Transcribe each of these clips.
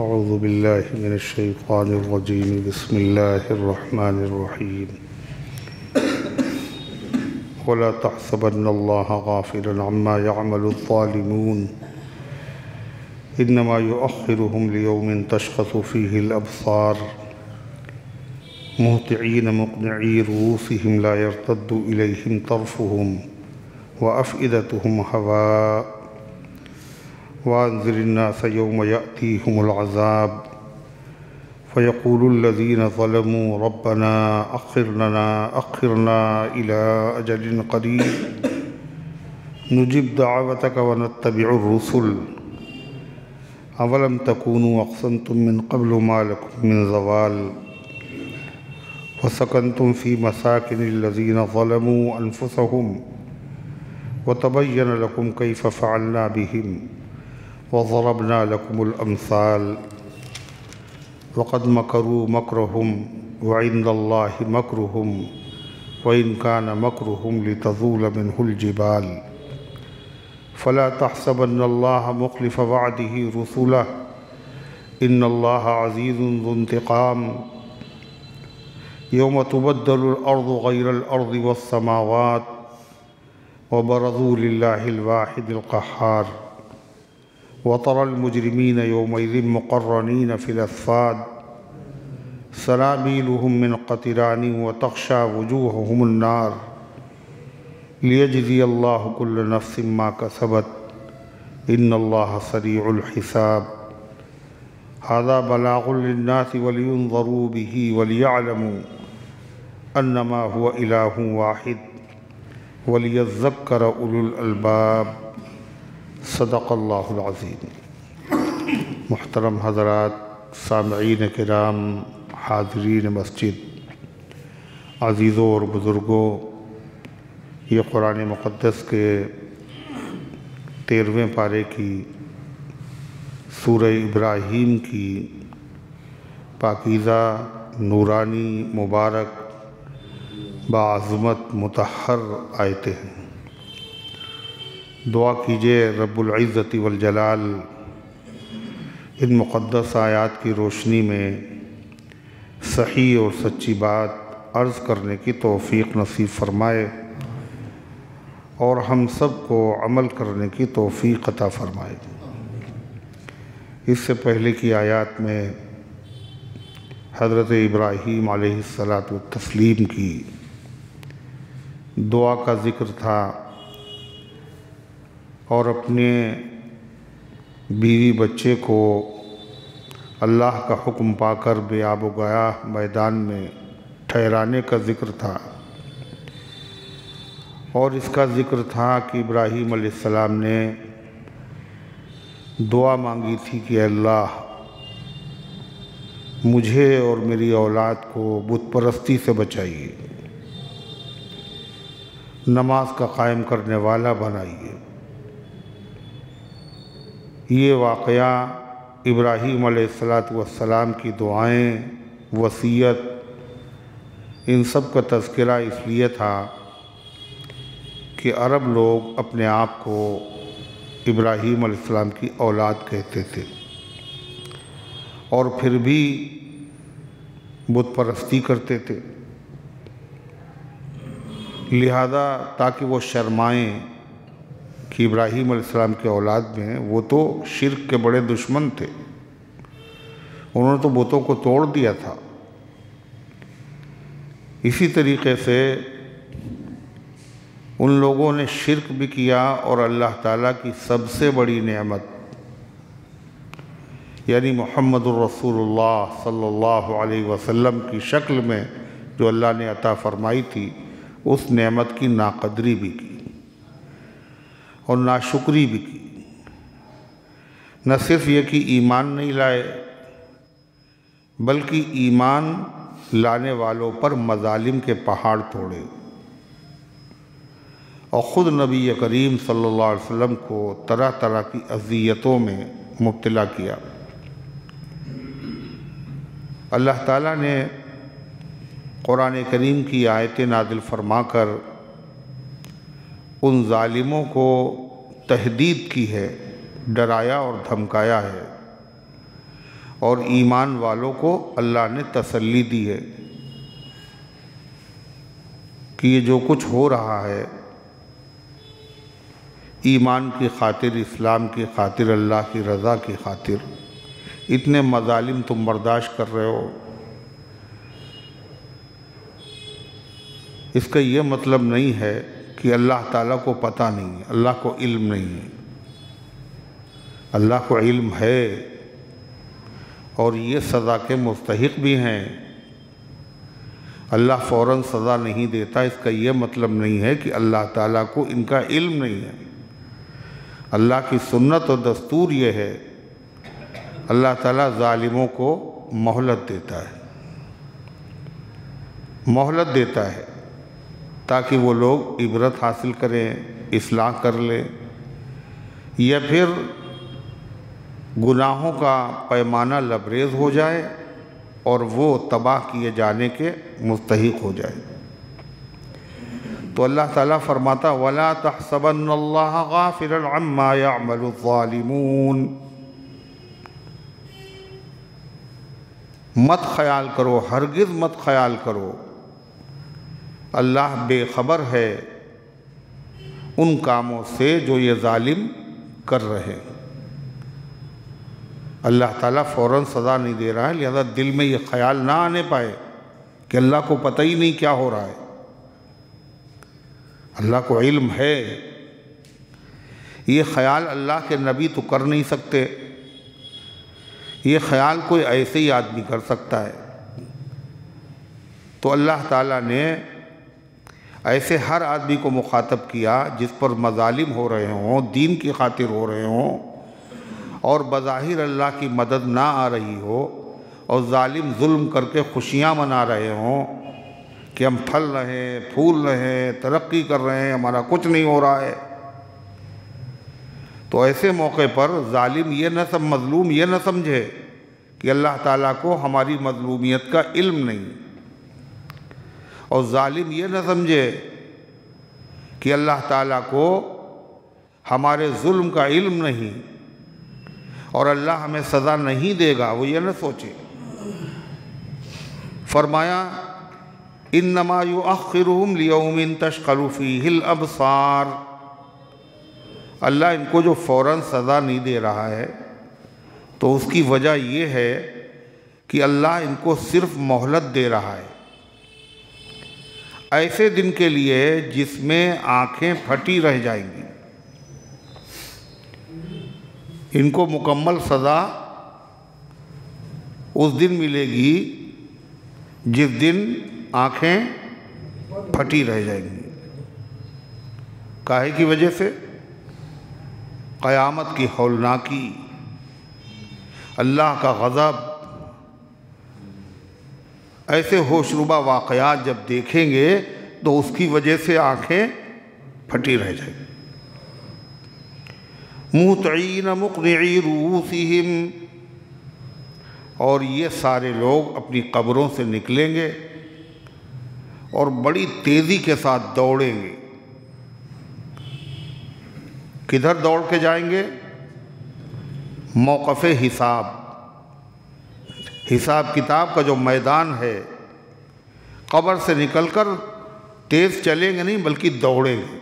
اعوذ باللہ من الشیطان الرجیم بسم اللہ الرحمن الرحیم ولا تحسبن اللہ غافلا عما يعمل الظالمون انما يؤخرهم ليوم تشخص فيه الابصار مهطعين مقنعي رؤوسهم لا يرتد اليهم طرفهم وافئدتهم هواء وانذر الناس يوم يأتيهم العذاب فيقول الذين ظلموا ربنا أخرنا إلى أجل قريب نجب دعوتك ونتبع الرسل أولم تكونوا أقسمتم من قبل ما لكم من زوال وسكنتم في مساكن الذين ظلموا أنفسهم وتبين لكم كيف فعلنا بهم وضربنا لكم الأمثال وقد مكروا مكرهم وعند الله مكرهم وإن كان مكرهم لتزول منه الجبال فلا تحسبن الله مخلف وعده رسله إن الله عزيز ذو انتقام يوم تبدل الأرض غير الأرض والسماوات وبرزوا لله الواحد القهار وترى المجرمين يومئذ مقرنين في الأصفاد سرابيلهم من قطران وتغشى وجوههم النار ليجزي الله كل نفس ما كسبت إن الله سريع الحساب هذا بلاغ للناس ولينظروا به وليعلموا أنما هو إله واحد وليذكر أولو الألباب صدق اللہ العظیم۔ محترم حضرات، سامعین کرام، حاضرین مسجد، عزیزوں اور بزرگوں، یہ قرآن مقدس کے 13ویں پارے کی سورہ ابراہیم کی پاکیزہ، نورانی، مبارک، باعظمت، مطہر آیتیں ہیں۔ دعا کیجئے رب العزت والجلال ان مقدس آیات کی روشنی میں صحیح اور سچی بات عرض کرنے کی توفیق نصیب فرمائے اور ہم سب کو عمل کرنے کی توفیق عطا فرمائے۔ اس سے پہلے کی آیات میں حضرت ابراہیم علیہ السلام کی دعا کا ذکر تھا اور اپنے بیوی بچے کو اللہ کا حکم پا کر بے آب و گیاہ میدان میں ٹھہرانے کا ذکر تھا، اور اس کا ذکر تھا کہ ابراہیم علیہ السلام نے دعا مانگی تھی کہ اللہ مجھے اور میری اولاد کو بت پرستی سے بچائیے، نماز کا قائم کرنے والا بنائیے۔ یہ واقعہ ابراہیم علیہ السلام کی دعائیں، وصیت، ان سب کا تذکرہ اس لیے تھا کہ عرب لوگ اپنے آپ کو ابراہیم علیہ السلام کی اولاد کہتے تھے اور پھر بھی بت پرستی کرتے تھے، لہذا تاکہ وہ شرمائیں کہ ابراہیم علیہ السلام کے اولاد میں، وہ تو شرک کے بڑے دشمن تھے، انہوں نے تو بتوں کو توڑ دیا تھا۔ اسی طریقے سے ان لوگوں نے شرک بھی کیا اور اللہ تعالیٰ کی سب سے بڑی نعمت یعنی محمد الرسول اللہ صلی اللہ علیہ وسلم کی شکل میں جو اللہ نے عطا فرمائی تھی، اس نعمت کی ناقدری بھی کی اور ناشکری بھی کی۔ نہ صرف یہ کہ ایمان نہیں لائے، بلکہ ایمان لانے والوں پر مظالم کے پہاڑ توڑے اور خود نبی کریم صلی اللہ علیہ وسلم کو طرح طرح کی اذیتوں میں مبتلا کیا۔ اللہ تعالیٰ نے قرآن کریم کی آیتیں نازل فرما کر ان ظالموں کو تہدید کی ہے، ڈرایا اور دھمکایا ہے، اور ایمان والوں کو اللہ نے تسلی دی ہے کہ یہ جو کچھ ہو رہا ہے ایمان کی خاطر، اسلام کی خاطر، اللہ کی رضا کی خاطر، اتنے مظالم تم برداشت کر رہے ہو، اس کا یہ مطلب نہیں ہے کہ اللہ تعالیٰ کو پتہ نہیں ہے، اللہ کو علم نہیں ہے۔ اللہ کو علم ہے اور یہ سزا کے مستحق بھی ہیں۔ اللہ فوراً سزا نہیں دیتا، اس کا یہ مطلب نہیں ہے کہ اللہ تعالیٰ کو ان کا علم نہیں ہے۔ اللہ کی سنت و دستور یہ ہے، اللہ تعالیٰ ظالموں کو مہلت دیتا ہے، مہلت دیتا ہے تاکہ وہ لوگ عبرت حاصل کریں، اصلاح کر لیں، یا پھر گناہوں کا پیمانہ لبریز ہو جائے اور وہ تباہ کیے جانے کے مستحق ہو جائے۔ تو اللہ تعالیٰ فرماتا وَلَا تَحْسَبَنَّ اللَّهَ غَافِلًا عَمَّا يَعْمَلُ الظَّالِمُونَ، مت خیال کرو، ہرگز مت خیال کرو اللہ بے خبر ہے ان کاموں سے جو یہ ظالم کر رہے ہیں۔ اللہ تعالیٰ فوراً سزا نہیں دے رہا ہے، لہذا دل میں یہ خیال نہ آنے پائے کہ اللہ کو پتہ ہی نہیں کیا ہو رہا ہے۔ اللہ کو علم ہے، یہ خیال اللہ کے نبی تو کر نہیں سکتے، یہ خیال کوئی ایسے ہی آدمی کر سکتا ہے۔ تو اللہ تعالیٰ نے ایسے ہر آدمی کو مخاطب کیا جس پر مظالم ہو رہے ہوں، دین کی خاطر ہو رہے ہوں، اور بظاہر اللہ کی مدد نہ آ رہی ہو، اور ظالم ظلم کر کے خوشیاں منا رہے ہوں کہ ہم پھل رہے ہیں، پھول رہے ہیں، ترقی کر رہے ہیں، ہمارا کچھ نہیں ہو رہا ہے۔ تو ایسے موقع پر ظالم مظلوم یہ نہ سمجھے کہ اللہ تعالیٰ کو ہماری مظلومیت کا علم نہیں، اور ظالم یہ نہ سمجھے کہ اللہ تعالیٰ کو ہمارے ظلم کا علم نہیں اور اللہ ہمیں سزا نہیں دے گا، وہ یہ نہ سوچے۔ فرمایا انما یؤخرہم لیوم تشخص فیہ الابصار، اللہ ان کو جو فوراً سزا نہیں دے رہا ہے تو اس کی وجہ یہ ہے کہ اللہ ان کو صرف مہلت دے رہا ہے ایسے دن کے لیے جس میں آنکھیں پھٹی رہ جائیں گی۔ ان کو مکمل سزا اس دن ملے گی جس دن آنکھیں پھٹی رہ جائیں گی۔ کاہے کی وجہ سے؟ قیامت کی ہولناکی، اللہ کا غضب، ایسے ہوشربا واقعات جب دیکھیں گے تو اس کی وجہ سے آنکھیں پھٹی رہ جائیں گی۔ مہطعین مقنعی رؤوسہم، اور یہ سارے لوگ اپنی قبروں سے نکلیں گے اور بڑی تیزی کے ساتھ دوڑیں گے۔ کدھر دوڑ کے جائیں گے؟ موقف حساب، حساب کتاب کا جو میدان ہے، قبر سے نکل کر تیز چلیں گے نہیں بلکہ دوڑیں گے۔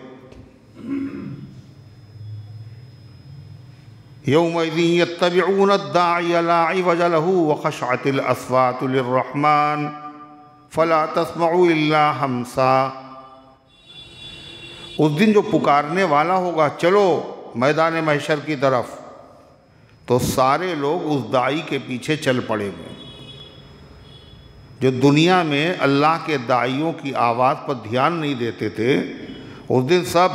یومئذ یتبعون الداعی لا عوج لہ وخشعت الاصوات للرحمن فلا تسمع الا ہمسا، اس دن جو پکارنے والا ہوگا چلو میدان محشر کی طرف، تو سارے لوگ اس داعی کے پیچھے چل پڑیں گے۔ جو دنیا میں اللہ کے داعیوں کی آواز پر دھیان نہیں دیتے تھے، اس دن سب،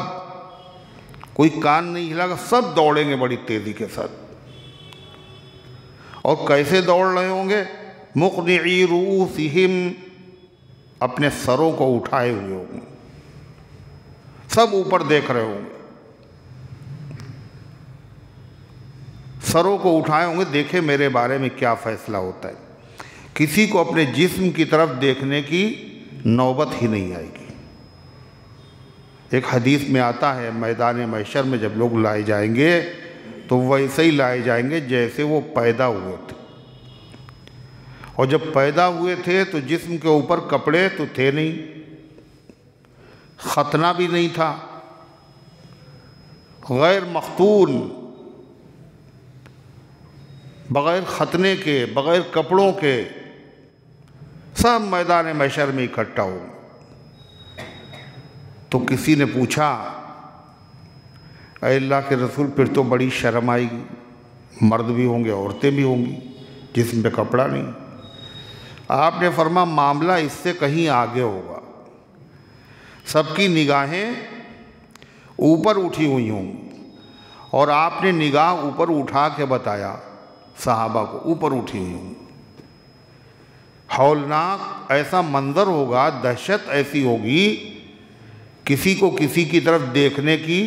کوئی کان نہیں ہلا گا، سب دوڑیں گے بڑی تیزی کے ساتھ۔ اور کیسے دوڑ رہے ہوں گے؟ مقنعی رؤوسہم، اپنے سروں کو اٹھائے ہوئے ہوں گے، سب اوپر دیکھ رہے ہوں گے، سروں کو اٹھائے ہوں گے، دیکھے میرے بارے میں کیا فیصلہ ہوتا ہے۔ کسی کو اپنے جسم کی طرف دیکھنے کی نوبت ہی نہیں آئے گی۔ ایک حدیث میں آتا ہے میدان محشر میں جب لوگ لائے جائیں گے تو ویسے ہی لائے جائیں گے جیسے وہ پیدا ہوئے تھے۔ اور جب پیدا ہوئے تھے تو جسم کے اوپر کپڑے تو تھے نہیں، ختنہ بھی نہیں تھا، غیر مختون، بغیر ختنے کے، بغیر کپڑوں کے سب میدان محشر میں اکٹھا ہو۔ تو کسی نے پوچھا اے اللہ کے رسول پھر تو بڑی شرم آئے گی، مرد بھی ہوں گے عورتیں بھی ہوں گی، جسم پہ کپڑا نہیں۔ آپ نے فرمایا معاملہ اس سے کہیں آگے ہوگا، سب کی نگاہیں اوپر اٹھی ہوئی ہوں گی، اور آپ نے نگاہ اوپر اٹھا کے بتایا صحابہ کو، اوپر اٹھی ہوئی ہوں گی۔ ہولناک ایسا منظر ہوگا، دہشت ایسی ہوگی، کسی کو کسی کی طرف دیکھنے کی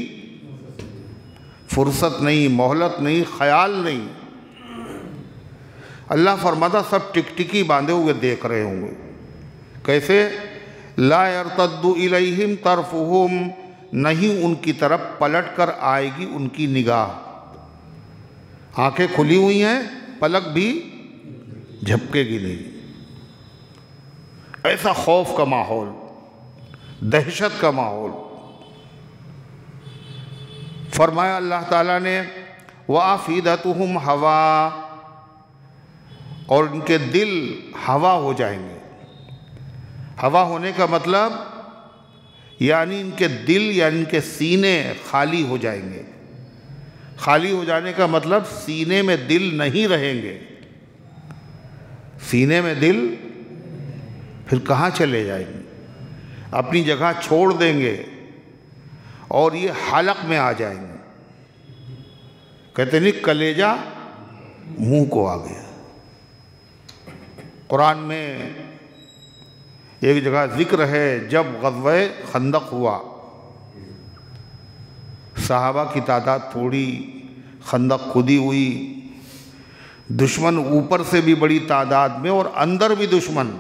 فرصت نہیں، مہلت نہیں، خیال نہیں۔ اللہ فرماتا سب ٹکٹکی باندھے ہوئے دیکھ رہے ہوں گے۔ کیسے؟ لا يرتد الیہم طرفہم، نہیں ان کی طرف پلٹ کر آئے گی ان کی نگاہ، آنکھیں کھلی ہوئی ہیں، پلک بھی جھپکے گی نہیں۔ ایسا خوف کا ماحول، دہشت کا ماحول۔ فرمایا اللہ تعالیٰ نے وَأَفْئِدَتُهُمْ ہوا، اور ان کے دل ہوا ہو جائیں گے۔ ہوا ہونے کا مطلب یعنی ان کے دل یعنی ان کے سینے خالی ہو جائیں گے۔ خالی ہو جانے کا مطلب سینے میں دل نہیں رہیں گے۔ سینے میں دل پھر کہاں چلے جائیں گے؟ اپنی جگہ چھوڑ دیں گے اور یہ حلق میں آ جائیں گے۔ کہتے نہیں کلیجہ منہ کو آ گیا۔ قرآن میں ایک جگہ ذکر ہے جب غزوہ خندق ہوا، صحابہ کی تعداد تھوڑی، خندق کھدی ہوئی، دشمن اوپر سے بھی بڑی تعداد میں اور اندر بھی دشمن،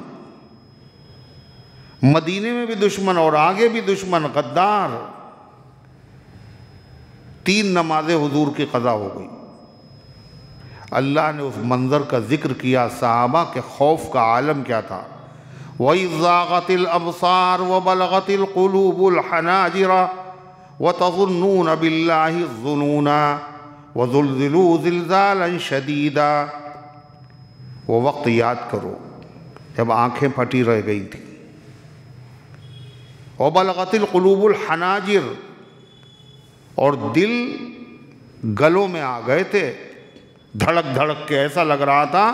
مدینے میں بھی دشمن اور آگے بھی دشمن، غدار۔ 3 نمازیں حضور کی قضا ہو گئی۔ اللہ نے اس منظر کا ذکر کیا، صحابہ کے خوف کا عالم کیا تھا۔ وَإِذْ زَاغَتِ الْأَبْصَارُ وَبَلَغَتِ الْقُلُوبُ الْحَنَاجِرَ وَتَظُنُّونَ بِاللَّهِ الظُّنُونَ وَزُلْزِلُوا زِلْزَالًا شَدِيدًا۔ وہ وقت یاد کرو جب آنکھیں پھٹی رہ گئی تھیں۔ وَبَلَغَتِ الْقُلُوبُ الْحَنَاجِرَ، اور دل گلوں میں آ گئے تھے، دھڑک دھڑک کے ایسا لگ رہا تھا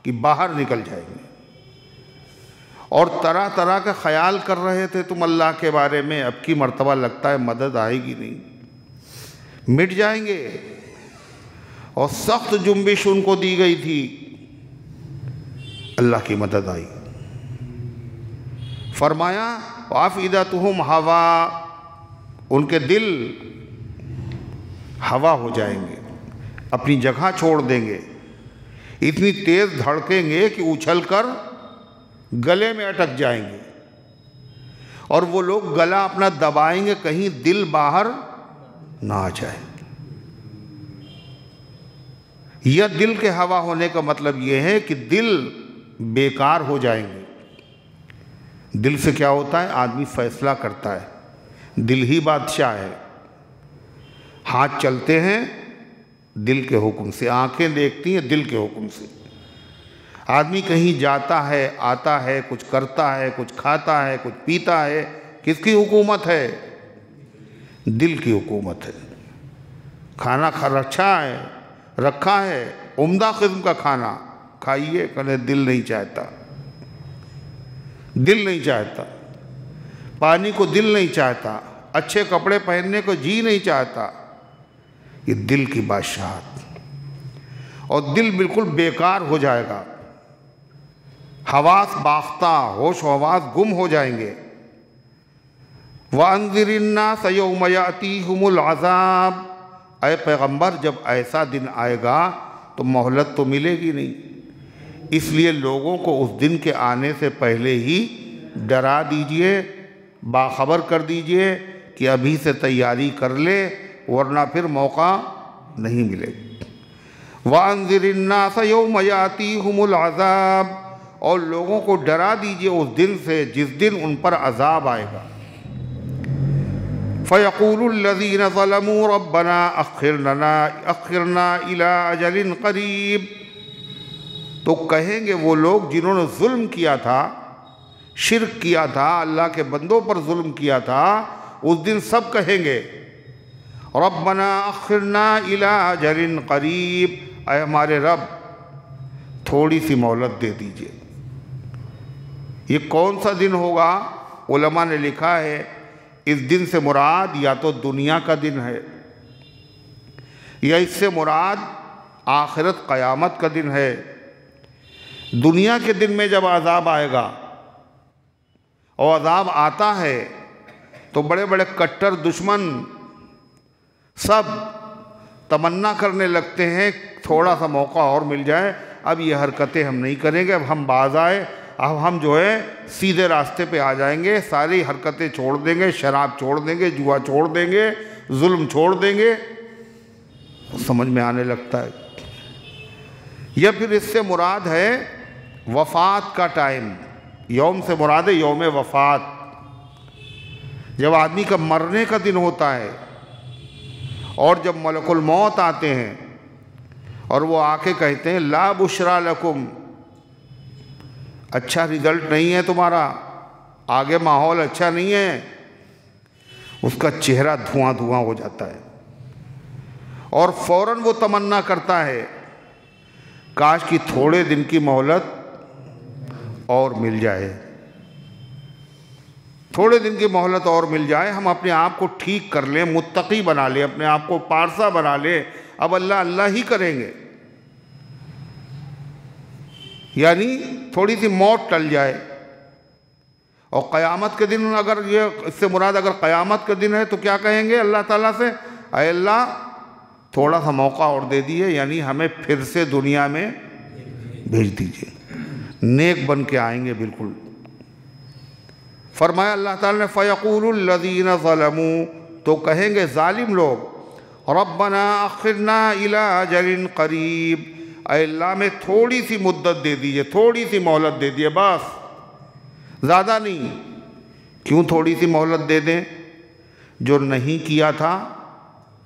کہ باہر نکل جائیں گے، اور طرح طرح کا خیال کر رہے تھے تم اللہ کے بارے میں، اب کی مرتبہ لگتا ہے مدد آئے گی نہیں، مٹ جائیں گے۔ اور سخت جنبش ان کو دی گئی تھی، اللہ کی مدد آئی۔ فرمایا وَأَفْئِدَتُهُمْ ہوا، ان کے دل ہوا ہو جائیں گے، اپنی جگہ چھوڑ دیں گے، اتنی تیز دھڑکیں گے کہ اچھل کر گلے میں اٹک جائیں گے، اور وہ لوگ گلا اپنا دبائیں گے کہیں دل باہر نہ آ جائے۔ یا دل کے ہوا ہونے کا مطلب یہ ہے کہ دل بیکار ہو جائیں گے۔ دل سے کیا ہوتا ہے؟ آدمی فیصلہ کرتا ہے، دل ہی بادشاہ ہے۔ ہاتھ چلتے ہیں دل کے حکم سے، آنکھیں دیکھتی ہیں دل کے حکم سے۔ آدمی کہیں جاتا ہے، آتا ہے، کچھ کرتا ہے، کچھ کھاتا ہے، کچھ پیتا ہے، کس کی حکومت ہے؟ دل کی حکومت ہے۔ کھانا رکھا ہے عمدہ قسم کا کھانا، کھائیے، کہنے دل نہیں چاہتا، دل نہیں چاہتا، پانی کو دل نہیں چاہتا، اچھے کپڑے پہننے کو جی نہیں چاہتا۔ یہ دل کی بادشاہت، اور دل بالکل بیکار ہو جائے گا، حواس باختہ، ہوش و حواس گم ہو جائیں گے۔ وَأَنذِرِ النَّاسَ يَوْمَ يَأْتِيهِمُ الْعَذَابُ، اے پیغمبر جب ایسا دن آئے گا تو مہلت تو ملے گی نہیں، اس لیے لوگوں کو اس دن کے آنے سے پہلے ہی ڈرا دیجئے، باخبر کر دیجئے کہ ابھی سے تیاری کر لے ورنہ پھر موقع نہیں ملے۔ وَأَنذِرِ النَّاسَ يَوْمَ يَأْتِيهُمُ الْعَذَابُ، اور لوگوں کو ڈرا دیجئے اس دن سے جس دن ان پر عذاب آئے گا۔ فَيَقُولُ الَّذِينَ ظَلَمُوا رَبَّنَا أَخِّرْنَا إِلَىٰ أَجَلٍ قَرِيبٍ، تو کہیں گے وہ لوگ جنہوں نے ظلم کیا تھا، شرک کیا تھا، اللہ کے بندوں پر ظلم کیا تھا، اس دن سب کہیں گے رَبَّنَا أَخِّرْنَا إِلَىٰ أَجَلٍ قَرِيبٍ، اے ہمارے رب تھوڑی سی مہلت دے دیجئے۔ یہ کون سا دن ہوگا؟ علماء نے لکھا ہے اس دن سے مراد یا تو دنیا کا دن ہے، یا اس سے مراد آخرت قیامت کا دن ہے۔ دنیا کے دن میں جب عذاب آئے گا، اور عذاب آتا ہے تو بڑے بڑے کٹر دشمن سب تمنا کرنے لگتے ہیں تھوڑا سا موقع اور مل جائے، اب یہ حرکتیں ہم نہیں کریں گے، اب ہم باز آئے، اب ہم جو ہے سیدھے راستے پہ آ جائیں گے، ساری حرکتیں چھوڑ دیں گے، شراب چھوڑ دیں گے، جوا چھوڑ دیں گے، ظلم چھوڑ دیں گے، سمجھ میں آنے لگتا ہے۔ یا پھر اس سے مراد ہے وفات کا ٹائم، یوم سے مراد ہے یوم وفات، جب آدمی کا مرنے کا دن ہوتا ہے، اور جب ملک الموت آتے ہیں اور وہ آ کے کہتے ہیں لا بشرا لکم، اچھا رزلٹ نہیں ہے تمہارا، آگے ماحول اچھا نہیں ہے، اس کا چہرہ دھواں دھواں ہو جاتا ہے، اور فوراً وہ تمنا کرتا ہے کاش کی تھوڑے دن کی مہلت اور مل جائے، تھوڑے دن کی مہلت اور مل جائے، ہم اپنے آپ کو ٹھیک کر لیں، متقی بنا لیں، اپنے آپ کو پارسا بنا لیں، اب اللہ اللہ ہی کریں گے، یعنی تھوڑی سی موت ٹل جائے۔ اور قیامت کے دن اگر یہ اس سے مراد اگر قیامت کے دن ہے تو کیا کہیں گے اللہ تعالیٰ سے؟ اے اللہ تھوڑا سا موقع اور دے دیئے، یعنی ہمیں پھر سے دنیا میں بھیج دیجئے، نیک بن کے آئیں گے بالکل۔ فرمایا اللہ تعالیٰ نے فَيَقُولُ الَّذِينَ ظَلَمُوا، تو کہیں گے ظالم لوگ رَبَّنَا أَخِّرْنَا إِلَىٰ أَجَلٍ قَرِيبٍ، اے اللہ میں تھوڑی سی مدت دے دیجئے، تھوڑی سی مہلت دے دیئے، بس زیادہ نہیں۔ کیوں تھوڑی سی مہلت دے دیں؟ جو نہیں کیا تھا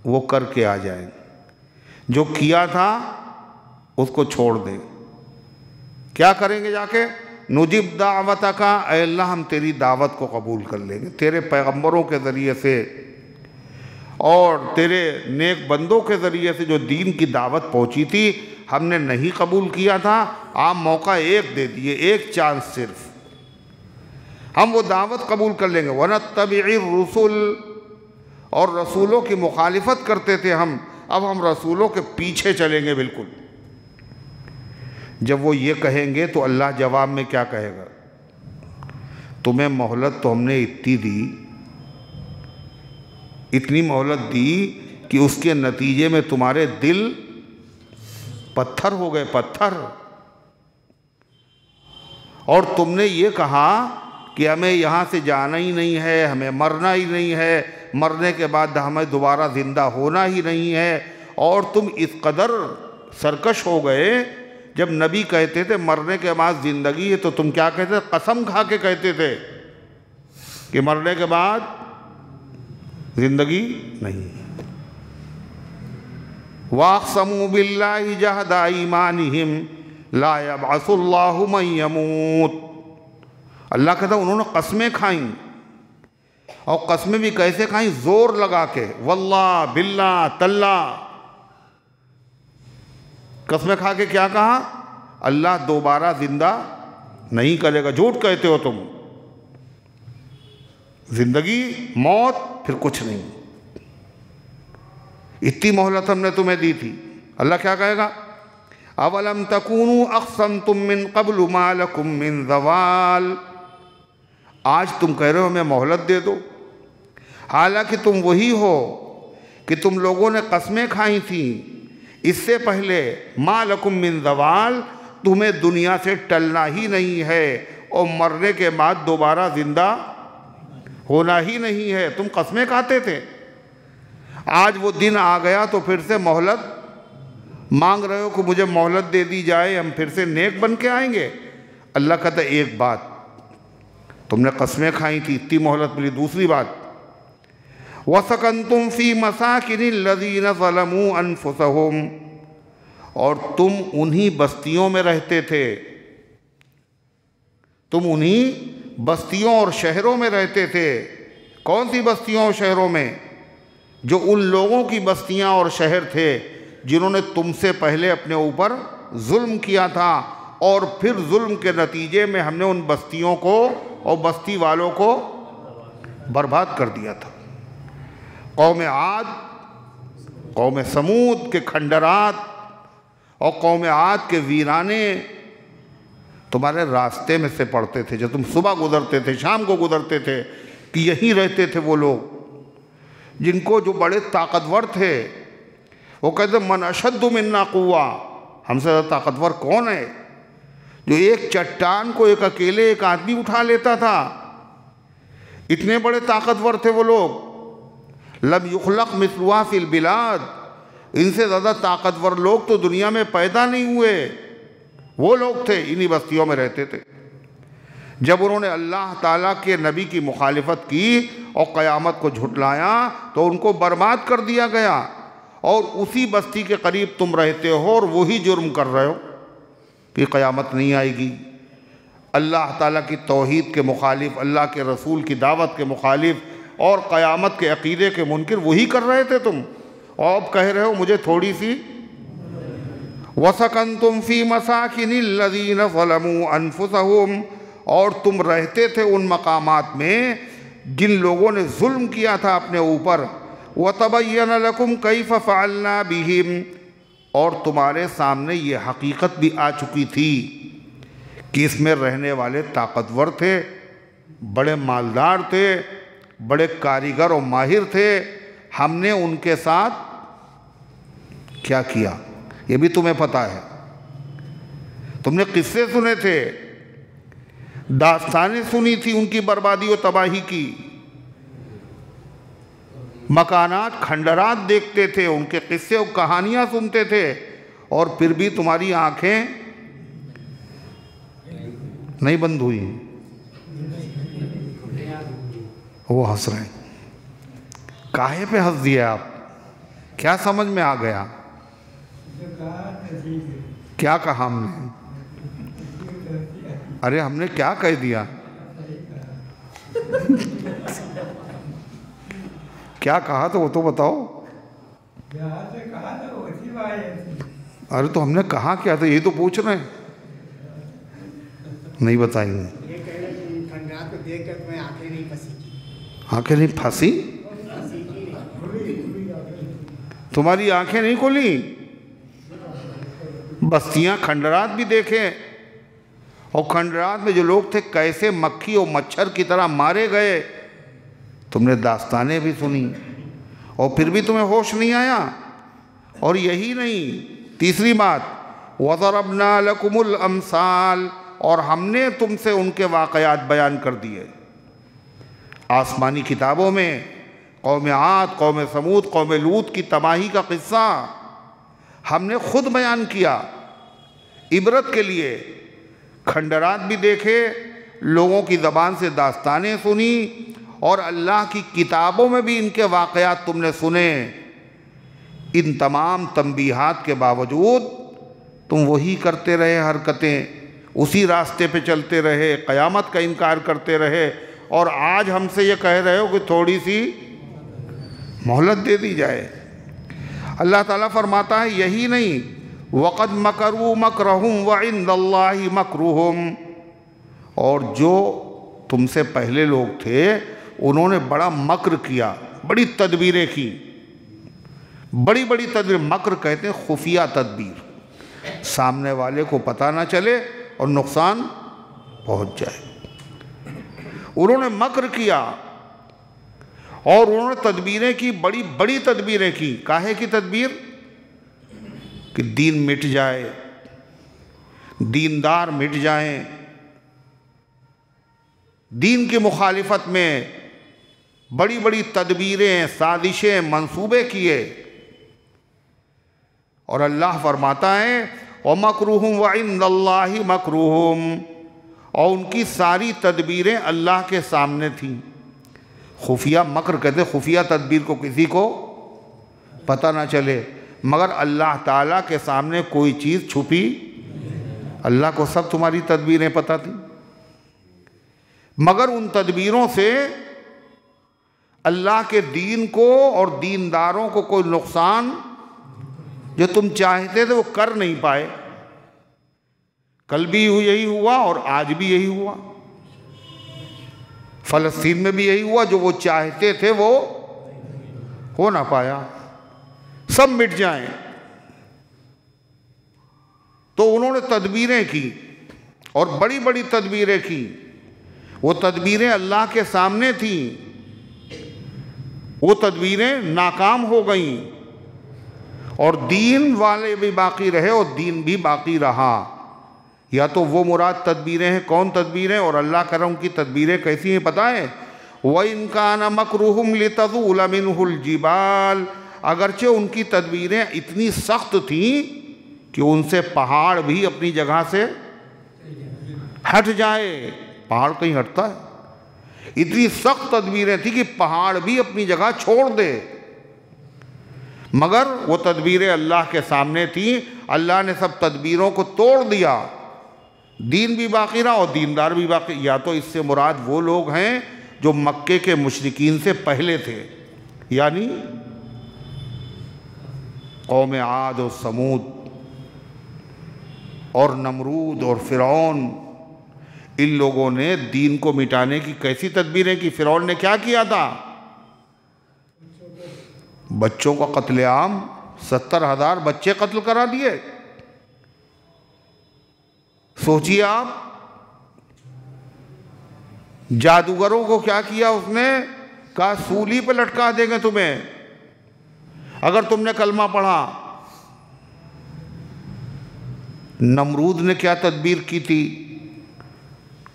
وہ کر کے آ جائیں، جو کیا تھا اس کو چھوڑ دیں۔ کیا کریں گے جا کے؟ نجب دعوتک، اے اللہ ہم تیری دعوت کو قبول کر لیں گے، تیرے پیغمبروں کے ذریعے سے اور تیرے نیک بندوں کے ذریعے سے جو دین کی دعوت پہنچی تھی ہم نے نہیں قبول کیا تھا، آپ موقع ایک دے دیے، ایک چانس صرف، ہم وہ دعوت قبول کر لیں گے۔ وَنَتَّبِعِ الرُّسُلَ، اور رسولوں کی مخالفت کرتے تھے ہم، اب ہم رسولوں کے پیچھے چلیں گے بالکل۔ جب وہ یہ کہیں گے تو اللہ جواب میں کیا کہے گا؟ تمہیں مہلت تو ہم نے اتنی دی، اتنی مہلت دی کہ اس کے نتیجے میں تمہارے دل پتھر ہو گئے، پتھر، اور تم نے یہ کہا کہ ہمیں یہاں سے جانا ہی نہیں ہے، ہمیں مرنا ہی نہیں ہے، مرنے کے بعد ہمیں دوبارہ زندہ ہونا ہی نہیں ہے، اور تم اس قدر سرکش ہو گئے جب نبی کہتے تھے مرنے کے بعد زندگی ہے تو تم کیا کہتے تھے؟ قسم کھا کے کہتے تھے کہ مرنے کے بعد زندگی نہیں۔ وَأَقْسَمُوا بِاللَّهِ جَهْدَ أَيْمَانِهِمْ لَا يَبْعَثُ اللَّهُ مَن يَمُوتُ، اللہ کہتا ہے انہوں نے قسمیں کھائیں، اور قسمیں بھی کیسے کھائیں؟ زور لگا کے، واللہ باللہ تاللہ، قسمیں کھا کے کیا کہا؟ اللہ دوبارہ زندہ نہیں کرے گا، جھوٹ کہتے ہو تم، زندگی موت پھر کچھ نہیں، اتنی مہلت ہم نے تمہیں دی تھی۔ اللہ کیا کہے گا؟ اولم تکونوا اقسمتم من قبل ما لکم من زوال، آج تم کہہ رہے ہو ہمیں مہلت دے دو، حالانکہ تم وہی ہو کہ تم لوگوں نے قسمیں کھائی تھیں اس سے پہلے، ما لکم من زوال، تمہیں دنیا سے ٹلنا ہی نہیں ہے اور مرنے کے بعد دوبارہ زندہ ہونا ہی نہیں ہے، تم قسمیں کھاتے تھے، آج وہ دن آ گیا تو پھر سے مہلت مانگ رہے ہو کہ مجھے مہلت دے دی جائے، ہم پھر سے نیک بن کے آئیں گے؟ اللہ کہتا ہے ایک بات، تم نے قسمیں کھائی تھی، اتنی مہلت ملی۔ دوسری بات، وَسَكَنْتُمْ فِي مَسَاكِنِ الَّذِينَ ظَلَمُوا أَنفُسَهُمْ، اور تم انہی بستیوں میں رہتے تھے، تم انہی بستیوں اور شہروں میں رہتے تھے۔ کون سی بستیوں اور شہروں میں؟ جو ان لوگوں کی بستیاں اور شہر تھے جنہوں نے تم سے پہلے اپنے اوپر ظلم کیا تھا، اور پھر ظلم کے نتیجے میں ہم نے ان بستیوں کو اور بستی والوں کو برباد کر دیا تھا۔ قوم عاد، قوم سمود کے کھنڈرات اور قوم عاد کے ویرانے تمہارے راستے میں سے پڑتے تھے، جو تم صبح گزرتے تھے، شام کو گزرتے تھے، کہ یہیں رہتے تھے وہ لوگ جن کو جو بڑے طاقتور تھے وہ کہتے من اشد منا قوہ، ہم سے زیادہ طاقتور کون ہے؟ جو ایک چٹان کو ایک اکیلے ایک آدمی اٹھا لیتا تھا، اتنے بڑے طاقتور تھے وہ لوگ۔ لم یخلق مثلها فی البلاد، ان سے زیادہ طاقتور لوگ تو دنیا میں پیدا نہیں ہوئے، وہ لوگ تھے، انہی بستیوں میں رہتے تھے۔ جب انہوں نے اللہ تعالیٰ کے نبی کی مخالفت کی اور قیامت کو جھٹلایا تو ان کو برباد کر دیا گیا، اور اسی بستی کے قریب تم رہتے ہو اور وہی جرم کر رہے ہو کہ قیامت نہیں آئے گی۔ اللہ تعالیٰ کی توحید کے مخالف، اللہ کے رسول کی دعوت کے مخالف اور قیامت کے عقیدے کے منکر وہی کر رہے تھے تم، اور اب کہہ رہے ہو مجھے تھوڑی سی۔ وَسَكَنْتُمْ فِي مَسَاكِنِ الَّذِينَ ظَلَمُوا أَنفُسَهُمْ، اور تم رہتے تھے ان مقامات میں جن لوگوں نے ظلم کیا تھا اپنے اوپر۔ وَتَبَيَّنَ لَكُمْ كَيْفَ فَعَلْنَا بِهِمْ، اور تمہارے سامنے یہ حقیقت بھی آ چکی تھی کہ اس میں رہنے والے طاقتور تھے، بڑے مالدار تھے، بڑے کاریگر و ماہر تھے، ہم نے ان کے ساتھ کیا کیا یہ بھی تمہیں پتہ ہے۔ تم نے قصے سنے تھے، داستانیں سنی تھی ان کی بربادی و تباہی کی، مکانات کھنڈرات دیکھتے تھے، ان کے قصے و کہانیاں سنتے تھے، اور پھر بھی تمہاری آنکھیں نہیں بند ہوئی۔ وہ ہنس رہے ہیں، کاہے پہ ہنس دیا آپ؟ کیا سمجھ میں آ گیا؟ کیا کہا ہم نے؟ ارے ہم نے کیا کہہ دیا؟ کیا کہا تو وہ تو بتاؤ۔ ارے تو ہم نے کہا کیا تھا یہ تو پوچھ رہے ہیں، نہیں بتائیں گے۔ آنکھیں نہیں پھنسی؟ تمہاری آنکھیں نہیں کھلی؟ بستیاں کھنڈرات بھی دیکھیں، اور کھنڈرات میں جو لوگ تھے کیسے مکھی اور مچھر کی طرح مارے گئے، تم نے داستانیں بھی سنی، اور پھر بھی تمہیں ہوش نہیں آیا۔ اور یہی نہیں، تیسری بات، وَضَرَبْنَا لَكُمُ الْأَمْثَالَ، اور ہم نے تم سے ان کے واقعات بیان کر دیے۔ آسمانی کتابوں میں قوم عاد، قوم سمود، قوم لوط کی تباہی کا قصہ ہم نے خود بیان کیا عبرت کے لیے۔ کھنڈرات بھی دیکھے، لوگوں کی زبان سے داستانیں سنی، اور اللہ کی کتابوں میں بھی ان کے واقعات تم نے سنے۔ ان تمام تنبیہات کے باوجود تم وہی کرتے رہے حرکتیں، اسی راستے پہ چلتے رہے، قیامت کا انکار کرتے رہے، اور آج ہم سے یہ کہہ رہے ہو کہ تھوڑی سی مہلت دے دی جائے۔ اللہ تعالیٰ فرماتا ہے یہی نہیں، وَقَدْ مَكَرُوا مَكْرَهُمْ وَعِنْدَ اللَّهِ مَكْرُهُمْ، اور جو تم سے پہلے لوگ تھے انہوں نے بڑا مکر کیا، بڑی تدبیریں کی، بڑی بڑی تدبیر۔ مکر کہتے ہیں خفیہ تدبیر، سامنے والے کو پتہ نہ چلے اور نقصان پہنچ جائے۔ انہوں نے مکر کیا اور انہوں نے تدبیریں کی، بڑی بڑی تدبیریں کی۔ کاہے کی تدبیر؟ کہ دین مٹ جائے، دیندار مٹ جائیں، دین کی مخالفت میں بڑی بڑی تدبیریں، سازشیں، منصوبے کیے۔ اور اللہ فرماتا ہے وَمَكْرُهُمْ وَعِنْدَ اللَّهِ مَكْرُهُمْ، اور ان کی ساری تدبیریں اللہ کے سامنے تھیں۔ خفیہ مکر کہتے خفیہ تدبیر کو کسی کو پتہ نہ چلے، مگر اللہ تعالیٰ کے سامنے کوئی چیز چھپی، اللہ کو سب تمہاری تدبیریں پتہ تھیں، مگر ان تدبیروں سے اللہ کے دین کو اور دینداروں کو کوئی نقصان جو تم چاہتے تھے وہ کر نہیں پائے۔ کل بھی یہی ہوا اور آج بھی یہی ہوا، فلسطین میں بھی یہی ہوا، جو وہ چاہتے تھے وہ ہو نہ پایا، سب مٹ جائیں۔ تو انہوں نے تدبیریں کی اور بڑی بڑی تدبیریں کی، وہ تدبیریں اللہ کے سامنے تھیں، وہ تدبیریں ناکام ہو گئیں، اور دین والے بھی باقی رہے اور دین بھی باقی رہا۔ یا تو وہ مراد تدبیریں ہیں، کون تدبیریں؟ اور اللہ کرم ان کی تدبیریں کیسی ہیں پتہ ہے؟ وَإِن كَانَ مَكْرُهُمْ لِتَزُولَ مِنْهُ الْجِبَالُ، اگرچہ ان کی تدبیریں اتنی سخت تھیں کہ ان سے پہاڑ بھی اپنی جگہ سے ہٹ جائے۔ پہاڑ کہیں ہٹتا ہے؟ اتنی سخت تدبیریں تھیں کہ پہاڑ بھی اپنی جگہ چھوڑ دے، مگر وہ تدبیریں اللہ کے سامنے تھیں، اللہ نے سب تدبیروں کو توڑ دیا، دین بھی باقی رہا اور دیندار بھی باقی۔ یا تو اس سے مراد وہ لوگ ہیں جو مکے کے مشرکین سے پہلے تھے، یعنی قوم عاد اور سمود اور نمرود اور فرعون، ان لوگوں نے دین کو مٹانے کی کیسی تدبیریں کی؟ فرعون نے کیا کیا تھا؟ بچوں کا قتل عام، 70,000 بچے قتل کرا دیے۔ سوچیے آپ، جادوگروں کو کیا کیا اس نے؟ کہا سولی پہ لٹکا دیں گے تمہیں اگر تم نے کلمہ پڑھا۔ نمرود نے کیا تدبیر کی تھی؟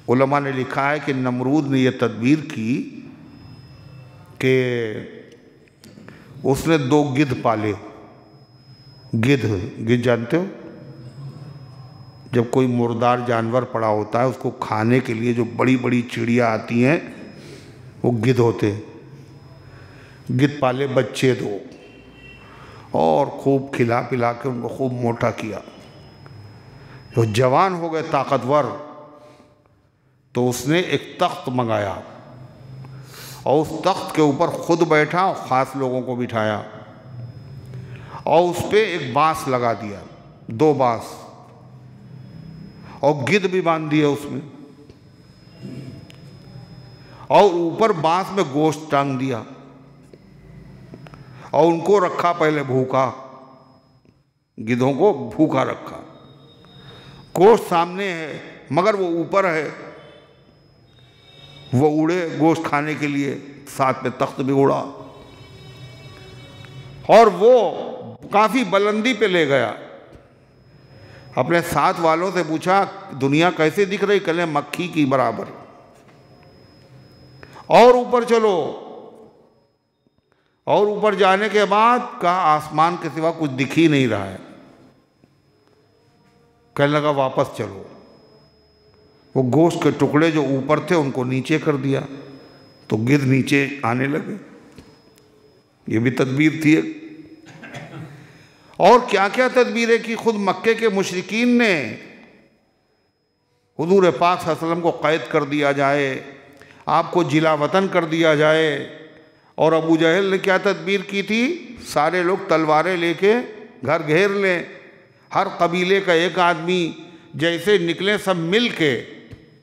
علماء نے لکھا ہے کہ نمرود نے یہ تدبیر کی کہ اس نے 2 گدھ پالے۔ گدھ جانتے ہو؟ جب کوئی مردار جانور پڑا ہوتا ہے اس کو کھانے کے لیے جو بڑی بڑی چڑیا آتی ہیں وہ گدھ ہوتے ہیں۔ گدھ پالے بچے 2 اور خوب کھلا پلا کے ان کو خوب موٹا کیا، جو جوان ہو گئے طاقتور، تو اس نے ایک تخت منگایا اور اس تخت کے اوپر خود بیٹھا اور خاص لوگوں کو بٹھایا، اور اس پہ ایک بانس لگا دیا، 2 بانس، اور گدھ بھی باندھ دیا اس میں، اور اوپر بانس میں گوشت ٹانگ دیا، اور ان کو رکھا پہلے بھوکا، گدھوں کو بھوکا رکھا، گوشت سامنے ہے مگر وہ اوپر ہے، وہ اڑے گوشت کھانے کے لیے، ساتھ میں تخت بھی اڑا، اور وہ کافی بلندی پہ لے گیا۔ اپنے ساتھ والوں سے پوچھا دنیا کیسے دکھ رہی؟ کہنے مکھی کی برابر۔ اور اوپر چلو، اور اوپر جانے کے بعد کہا آسمان کے سوا کچھ دکھ ہی نہیں رہا ہے۔ کہنے لگا واپس چلو۔ وہ گوشت کے ٹکڑے جو اوپر تھے ان کو نیچے کر دیا تو گدھ نیچے آنے لگے۔ یہ بھی تدبیر تھی ایک۔ اور کیا کیا تدبیریں کی خود مکے کے مشرکین نے۔ حضور پاک صلی اللہ علیہ وسلم کو قید کر دیا جائے، آپ کو جلا وطن کر دیا جائے۔ اور ابو جہل نے کیا تدبیر کی تھی؟ سارے لوگ تلواریں لے کے گھر گھیر لیں، ہر قبیلے کا ایک آدمی جیسے نکلے سب مل کے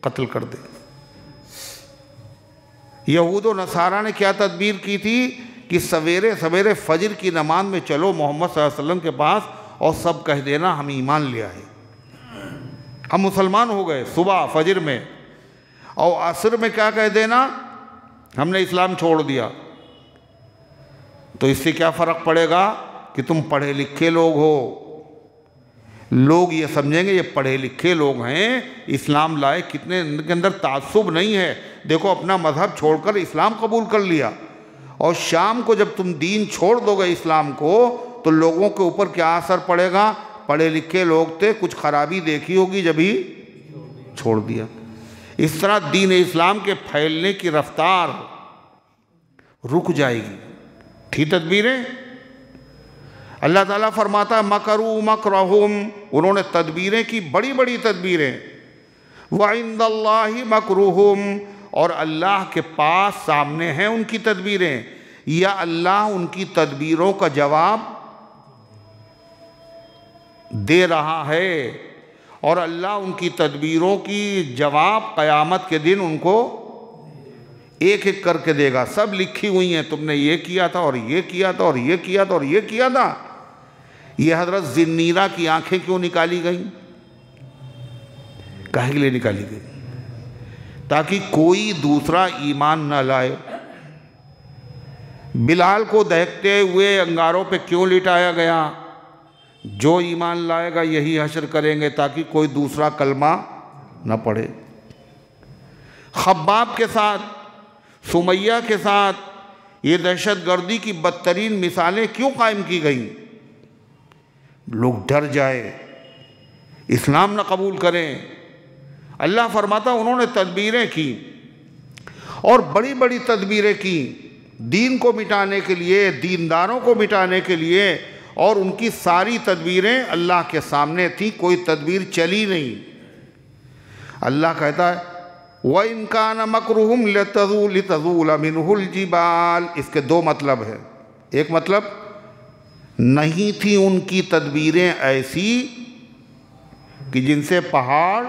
قتل کر دیں۔ یہود و نصارہ نے کیا تدبیر کی تھی کہ سویرے سویرے فجر کی نماز میں چلو محمد صلی اللہ علیہ وسلم کے پاس اور سب کہہ دینا ہم ایمان لے آئے، ہم مسلمان ہو گئے صبح فجر میں، اور عصر میں کیا کہہ دینا ہم نے اسلام چھوڑ دیا۔ تو اس سے کیا فرق پڑے گا کہ تم پڑھے لکھے لوگ ہو، لوگ یہ سمجھیں گے یہ پڑھے لکھے لوگ ہیں، اسلام لائے، کتنے ان کے اندر تعصب نہیں ہے، دیکھو اپنا مذہب چھوڑ کر اسلام قبول کر لیا۔ اور شام کو جب تم دین چھوڑ دو گے اسلام کو تو لوگوں کے اوپر کیا اثر پڑے گا؟ پڑھے لکھے لوگ تھے، کچھ خرابی دیکھی ہوگی جب ہی چھوڑ دیا۔ اس طرح دین اسلام کے پھیلنے کی رفتار رک جائے گی۔ تھی تدبیریں، اللہ تعالیٰ فرماتا ہے مکروا مکرہم، انہوں نے تدبیریں کی، بڑی بڑی تدبیریں، وعند اللہ مکرہم، اور اللہ کے پاس سامنے ہیں ان کی تدبیریں، یا اللہ ان کی تدبیروں کا جواب دے رہا ہے، اور اللہ ان کی تدبیروں کی جواب قیامت کے دن ان کو ایک ایک کر کے دے گا۔ سب لکھی ہوئی ہیں، تم نے یہ کیا تھا اور یہ کیا تھا اور یہ کیا تھا اور یہ کیا تھا۔ یہ حضرت ذنیرہ کی آنکھیں کیوں نکالی گئیں؟ کاہے کے لیے نکالی گئی؟ تاکہ کوئی دوسرا ایمان نہ لائے۔ بلال کو دیکھتے ہوئے انگاروں پہ کیوں لٹایا گیا؟ جو ایمان لائے گا یہی حشر کریں گے، تاکہ کوئی دوسرا کلمہ نہ پڑھے۔ خباب کے ساتھ، سمیہ کے ساتھ یہ دہشت گردی کی بدترین مثالیں کیوں قائم کی گئیں؟ لوگ ڈر جائے، اسلام نہ قبول کریں۔ اللہ فرماتا انہوں نے تدبیریں کی، اور بڑی بڑی تدبیریں کی دین کو مٹانے کے لیے، دینداروں کو مٹانے کے لیے، اور ان کی ساری تدبیریں اللہ کے سامنے تھیں، کوئی تدبیر چلی نہیں۔ اللہ کہتا ہے وَإِن كَانَ مَكْرُهُمْ لِتَزُولَ مِنْهُ الْجِبَالِ، اس کے دو مطلب ہیں۔ ایک مطلب، نہیں تھی ان کی تدبیریں ایسی کہ جن سے پہاڑ،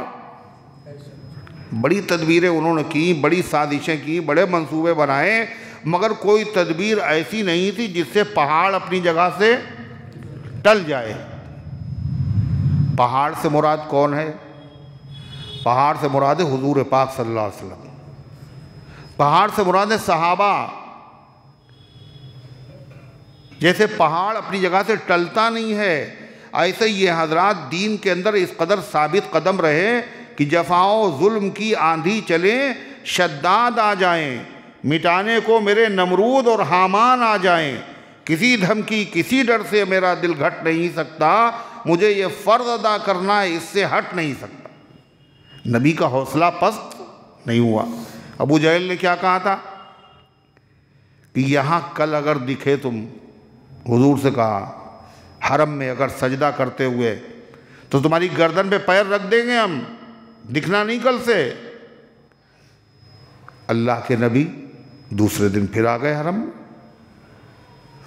بڑی تدبیریں انہوں نے کی، بڑی سازشیں کی، بڑے منصوبے بنائے، مگر کوئی تدبیر ایسی نہیں تھی جس سے پہاڑ اپنی جگہ سے ٹل جائے۔ پہاڑ سے مراد کون ہے؟ پہاڑ سے مراد ہے حضور پاک صلی اللہ علیہ وسلم، پہاڑ سے مراد ہے صحابہ۔ جیسے پہاڑ اپنی جگہ سے ٹلتا نہیں ہے، ایسے یہ حضرات دین کے اندر اس قدر ثابت قدم رہے کہ جفاؤں ظلم کی آندھی چلے، شداد آ جائیں، مٹانے کو میرے نمرود اور حامان آ جائیں، کسی دھمکی کسی ڈر سے میرا دل گھٹ نہیں سکتا، مجھے یہ فرض ادا کرنا ہے، اس سے ہٹ نہیں سکتا۔ نبی کا حوصلہ پست نہیں ہوا۔ ابو جہل نے کیا کہا تھا کہ یہاں کل اگر دکھے تم، حضور سے کہا حرم میں اگر سجدہ کرتے ہوئے، تو تمہاری گردن پہ پیر رکھ دیں گے ہم، دکھنا نہیں کل سے۔ اللہ کے نبی دوسرے دن پھر آ گئے حرم میں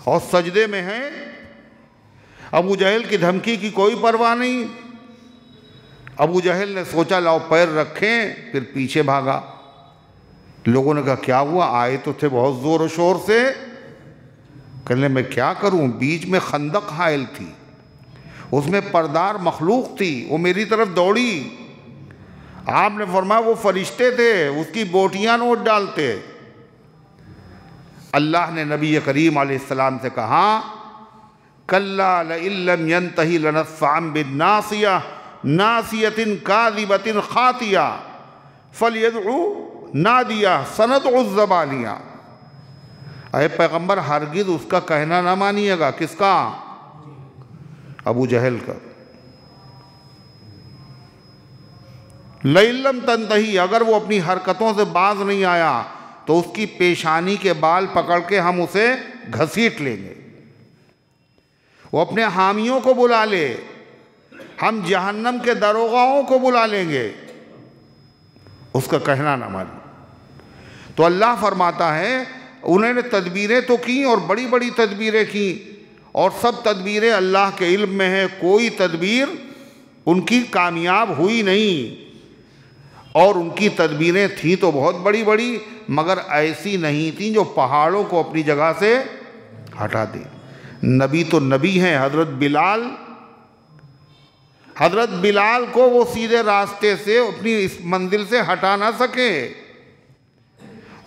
اور سجدے میں ہیں۔ ابو جہل کی دھمکی کی کوئی پرواہ نہیں۔ ابو جہل نے سوچا لاؤ پیر رکھیں، پھر پیچھے بھاگا۔ لوگوں نے کہا کیا ہوا؟ آئے تو تھے بہت زور و شور سے۔ کہنے میں کیا کروں، بیچ میں خندق حائل تھی، اس میں پردار مخلوق تھی، وہ میری طرف دوڑی۔ آپ نے فرمایا وہ فرشتے تھے، اس کی بوٹیاں نوٹ ڈالتے۔ اللہ نے نبی کریم علیہ السلام سے کہا کَلَّا لَئِن لَّمْ يَنْتَهِ لَنَسْفَعًا بِالنَّاصِيَةِ نَاصِيَةٍ كَاذِبَةٍ خَاطِئَةٍ فَلْيَدْعُ نَادِيَهُ سَنَدْعُ الزَّبَانِيَةَ۔ اے پیغمبر ہرگز اس کا کہنا نہ مانیے گا۔ کس کا؟ ابو جہل کا۔ لَئِن لَّمْ تَنْتَهِ، اگر وہ اپنی حرکتوں سے باز نہیں آیا تو اس کی پیشانی کے بال پکڑ کے ہم اسے گھسیٹ لیں گے۔ وہ اپنے حامیوں کو بلا لے، ہم جہنم کے داروغاؤں کو بلا لیں گے، اس کا کہنا نہ مانے۔ تو اللہ فرماتا ہے انہوں نے تدبیریں تو کی اور بڑی بڑی تدبیریں کی، اور سب تدبیریں اللہ کے علم میں ہیں، کوئی تدبیر ان کی کامیاب ہوئی نہیں۔ اور ان کی تدبیریں تھیں تو بہت بڑی بڑی، مگر ایسی نہیں تھیں جو پہاڑوں کو اپنی جگہ سے ہٹا دیں۔ نبی تو نبی ہیں، حضرت بلال کو وہ سیدھے راستے سے اپنی اس منزل سے ہٹا نہ سکے۔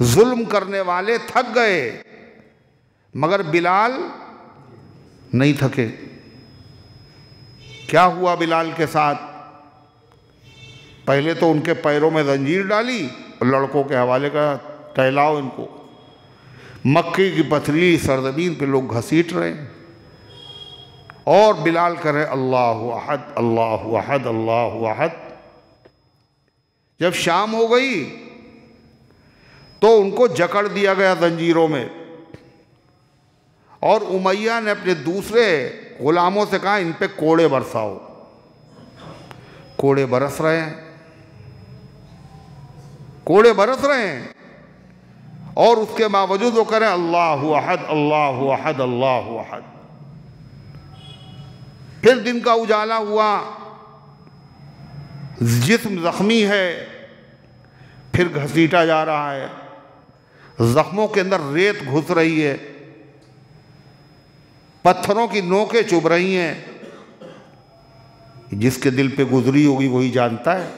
ظلم کرنے والے تھک گئے، مگر بلال نہیں تھکے۔ کیا ہوا بلال کے ساتھ؟ پہلے تو ان کے پیروں میں زنجیر ڈالی، اور لڑکوں کے حوالے کا ٹہلاؤ ان کو۔ مکے کی پتھریلی سرزمین پہ لوگ گھسیٹ رہے ہیں۔ اور بلال کرے اللہ احد اللہ احد اللہ احد۔ جب شام ہو گئی تو ان کو جکڑ دیا گیا زنجیروں میں، اور امیہ نے اپنے دوسرے غلاموں سے کہا ان پہ کوڑے برساؤ۔ کوڑے برس رہے ہیں، کوڑے برس رہے ہیں، اور اس کے باوجود وہ کریں اللہ احد اللہ احد اللہ احد۔ پھر دن کا اجالا ہوا، جسم زخمی ہے، پھر گھسیٹا جا رہا ہے، زخموں کے اندر ریت گھس رہی ہے، پتھروں کی نوکیں چبھ رہی ہیں۔ جس کے دل پہ گزری ہوگی وہی جانتا ہے،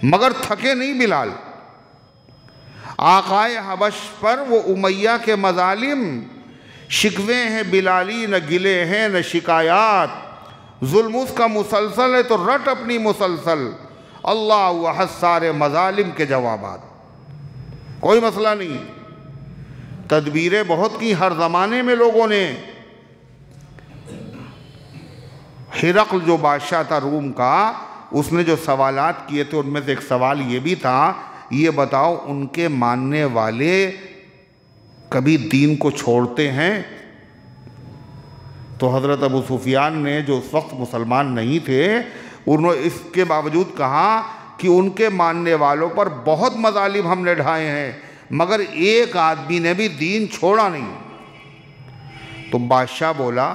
مگر تھکے نہیں بلال۔ آقائے حبش پر وہ امیہ کے مظالم، شکوے ہیں بلالی نہ گلے ہیں نہ شکایات، ظلم اس کا مسلسل ہے تو رٹ اپنی مسلسل، اللہ احد سارے مظالم کے جوابات۔ کوئی مسئلہ نہیں، تدبیریں بہت کی ہر زمانے میں لوگوں نے۔ ہرقل جو بادشاہ تھا روم کا، اس نے جو سوالات کیے تھے ان میں سے ایک سوال یہ بھی تھا، یہ بتاؤ ان کے ماننے والے کبھی دین کو چھوڑتے ہیں؟ تو حضرت ابو سفیان نے جو اس وقت مسلمان نہیں تھے، انہوں نے اس کے باوجود کہا کہ ان کے ماننے والوں پر بہت مظالم ہم نے ڈھائے ہیں، مگر ایک آدمی نے بھی دین چھوڑا نہیں۔ تو بادشاہ بولا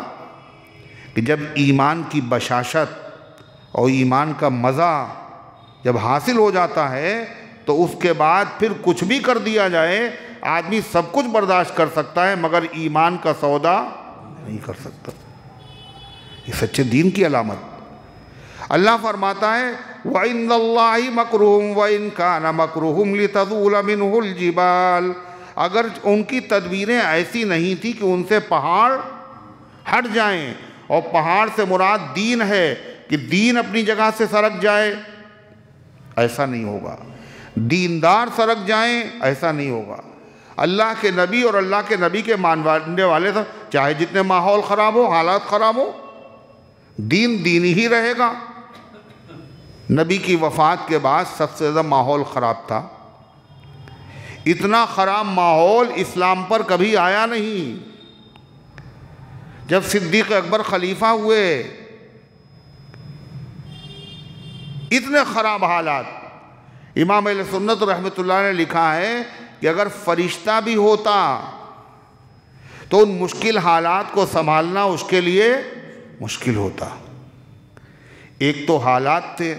کہ جب ایمان کی بشاشت اور ایمان کا مزہ جب حاصل ہو جاتا ہے تو اس کے بعد پھر کچھ بھی کر دیا جائے، آدمی سب کچھ برداشت کر سکتا ہے مگر ایمان کا سودا نہیں کر سکتا۔ یہ سچے دین کی علامت۔ اللہ فرماتا ہے وَإِنَّ اللَّهِ مَكْرُهُمْ وَإِنْ كَانَ مَكْرُهُمْ لِتَزُولَ مِنْهُ الْجِبَالِ، اگر ان کی تدبیریں ایسی نہیں تھی کہ ان سے پہاڑ ہٹ جائیں، اور پہاڑ سے مراد دین ہے کہ دین اپنی جگہ سے سرک جائے، ایسا نہیں ہوگا۔ دیندار سرک جائیں، ایسا نہیں ہوگا۔ اللہ کے نبی اور اللہ کے نبی کے ماننے والے چاہے جتنے ماحول خراب ہو، حالات خراب ہو، دین دینی ہی رہے گا۔ نبی کی وفات کے بعد سب سے زیادہ ماحول خراب تھا، اتنا خراب ماحول اسلام پر کبھی آیا نہیں۔ جب صدیق اکبر خلیفہ ہوئے، اتنے خراب حالات۔ امام اہل سنت رحمۃ اللہ نے لکھا ہے کہ اگر فرشتہ بھی ہوتا تو ان مشکل حالات کو سنبھالنا اس کے لیے مشکل ہوتا۔ ایک تو حالات تھے،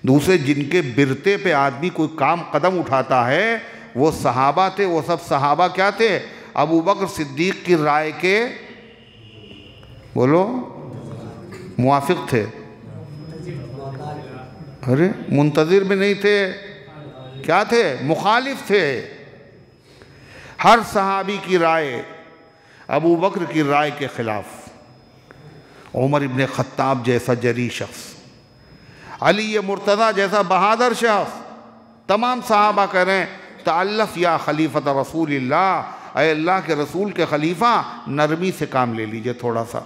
دوسرے جن کے برتے پہ آدمی کوئی کام قدم اٹھاتا ہے وہ صحابہ تھے۔ وہ سب صحابہ کیا تھے؟ ابو بکر صدیق کی رائے کے بولو موافق تھے، ارے منتظر بھی نہیں تھے، کیا تھے؟ مخالف تھے۔ ہر صحابی کی رائے ابو بکر کی رائے کے خلاف، عمر ابن خطاب جیسا جری شخص، علی مرتضیٰ جیسا بہادر شخص، تمام صحابہ کہہ رہے ہیں تعلف یا خلیفۃ رسول اللہ، اے اللہ کے رسول کے خلیفہ نرمی سے کام لے لیجئے، تھوڑا سا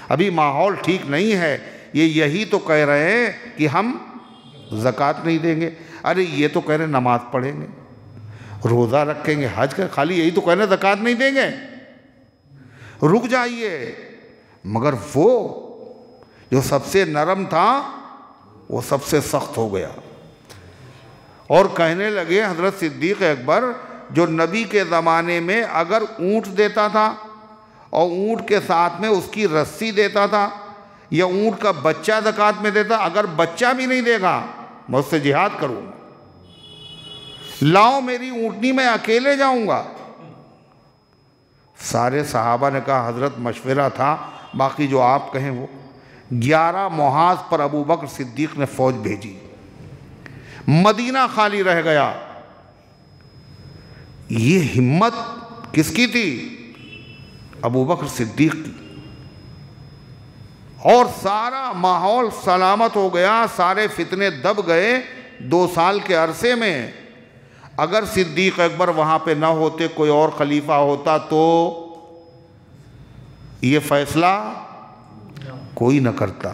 ابھی ماحول ٹھیک نہیں ہے۔ یہی تو کہہ رہے ہیں کہ ہم زکوٰۃ نہیں دیں گے، ارے یہ تو کہہ رہے ہیں نماز پڑھیں گے، روزہ رکھیں گے، حج کریں، خالی یہی تو کہہ رہے ہیں زکوٰۃ نہیں دیں گے، رک جائیے۔ مگر وہ جو سب سے نرم تھا وہ سب سے سخت ہو گیا، اور کہنے لگے حضرت صدیق اکبر جو نبی کے زمانے میں اگر اونٹ دیتا تھا اور اونٹ کے ساتھ میں اس کی رسی دیتا تھا، یا اونٹ کا بچہ زکوٰۃ میں دیتا، اگر بچہ بھی نہیں دے گا میں اس سے جہاد کروں گا، لاؤ میری اونٹنی میں اکیلے جاؤں گا۔ سارے صحابہ نے کہا حضرت مشورہ تھا، باقی جو آپ کہیں وہ۔ 11 محاذ پر ابو بکر صدیق نے فوج بھیجی، مدینہ خالی رہ گیا۔ یہ ہمت کس کی تھی؟ ابو بکر صدیق کی۔ اور سارا ماحول سلامت ہو گیا، سارے فتنے دب گئے 2 سال کے عرصے میں۔ اگر صدیق اکبر وہاں پہ نہ ہوتے، کوئی اور خلیفہ ہوتا تو یہ فیصلہ کوئی نہ کرتا،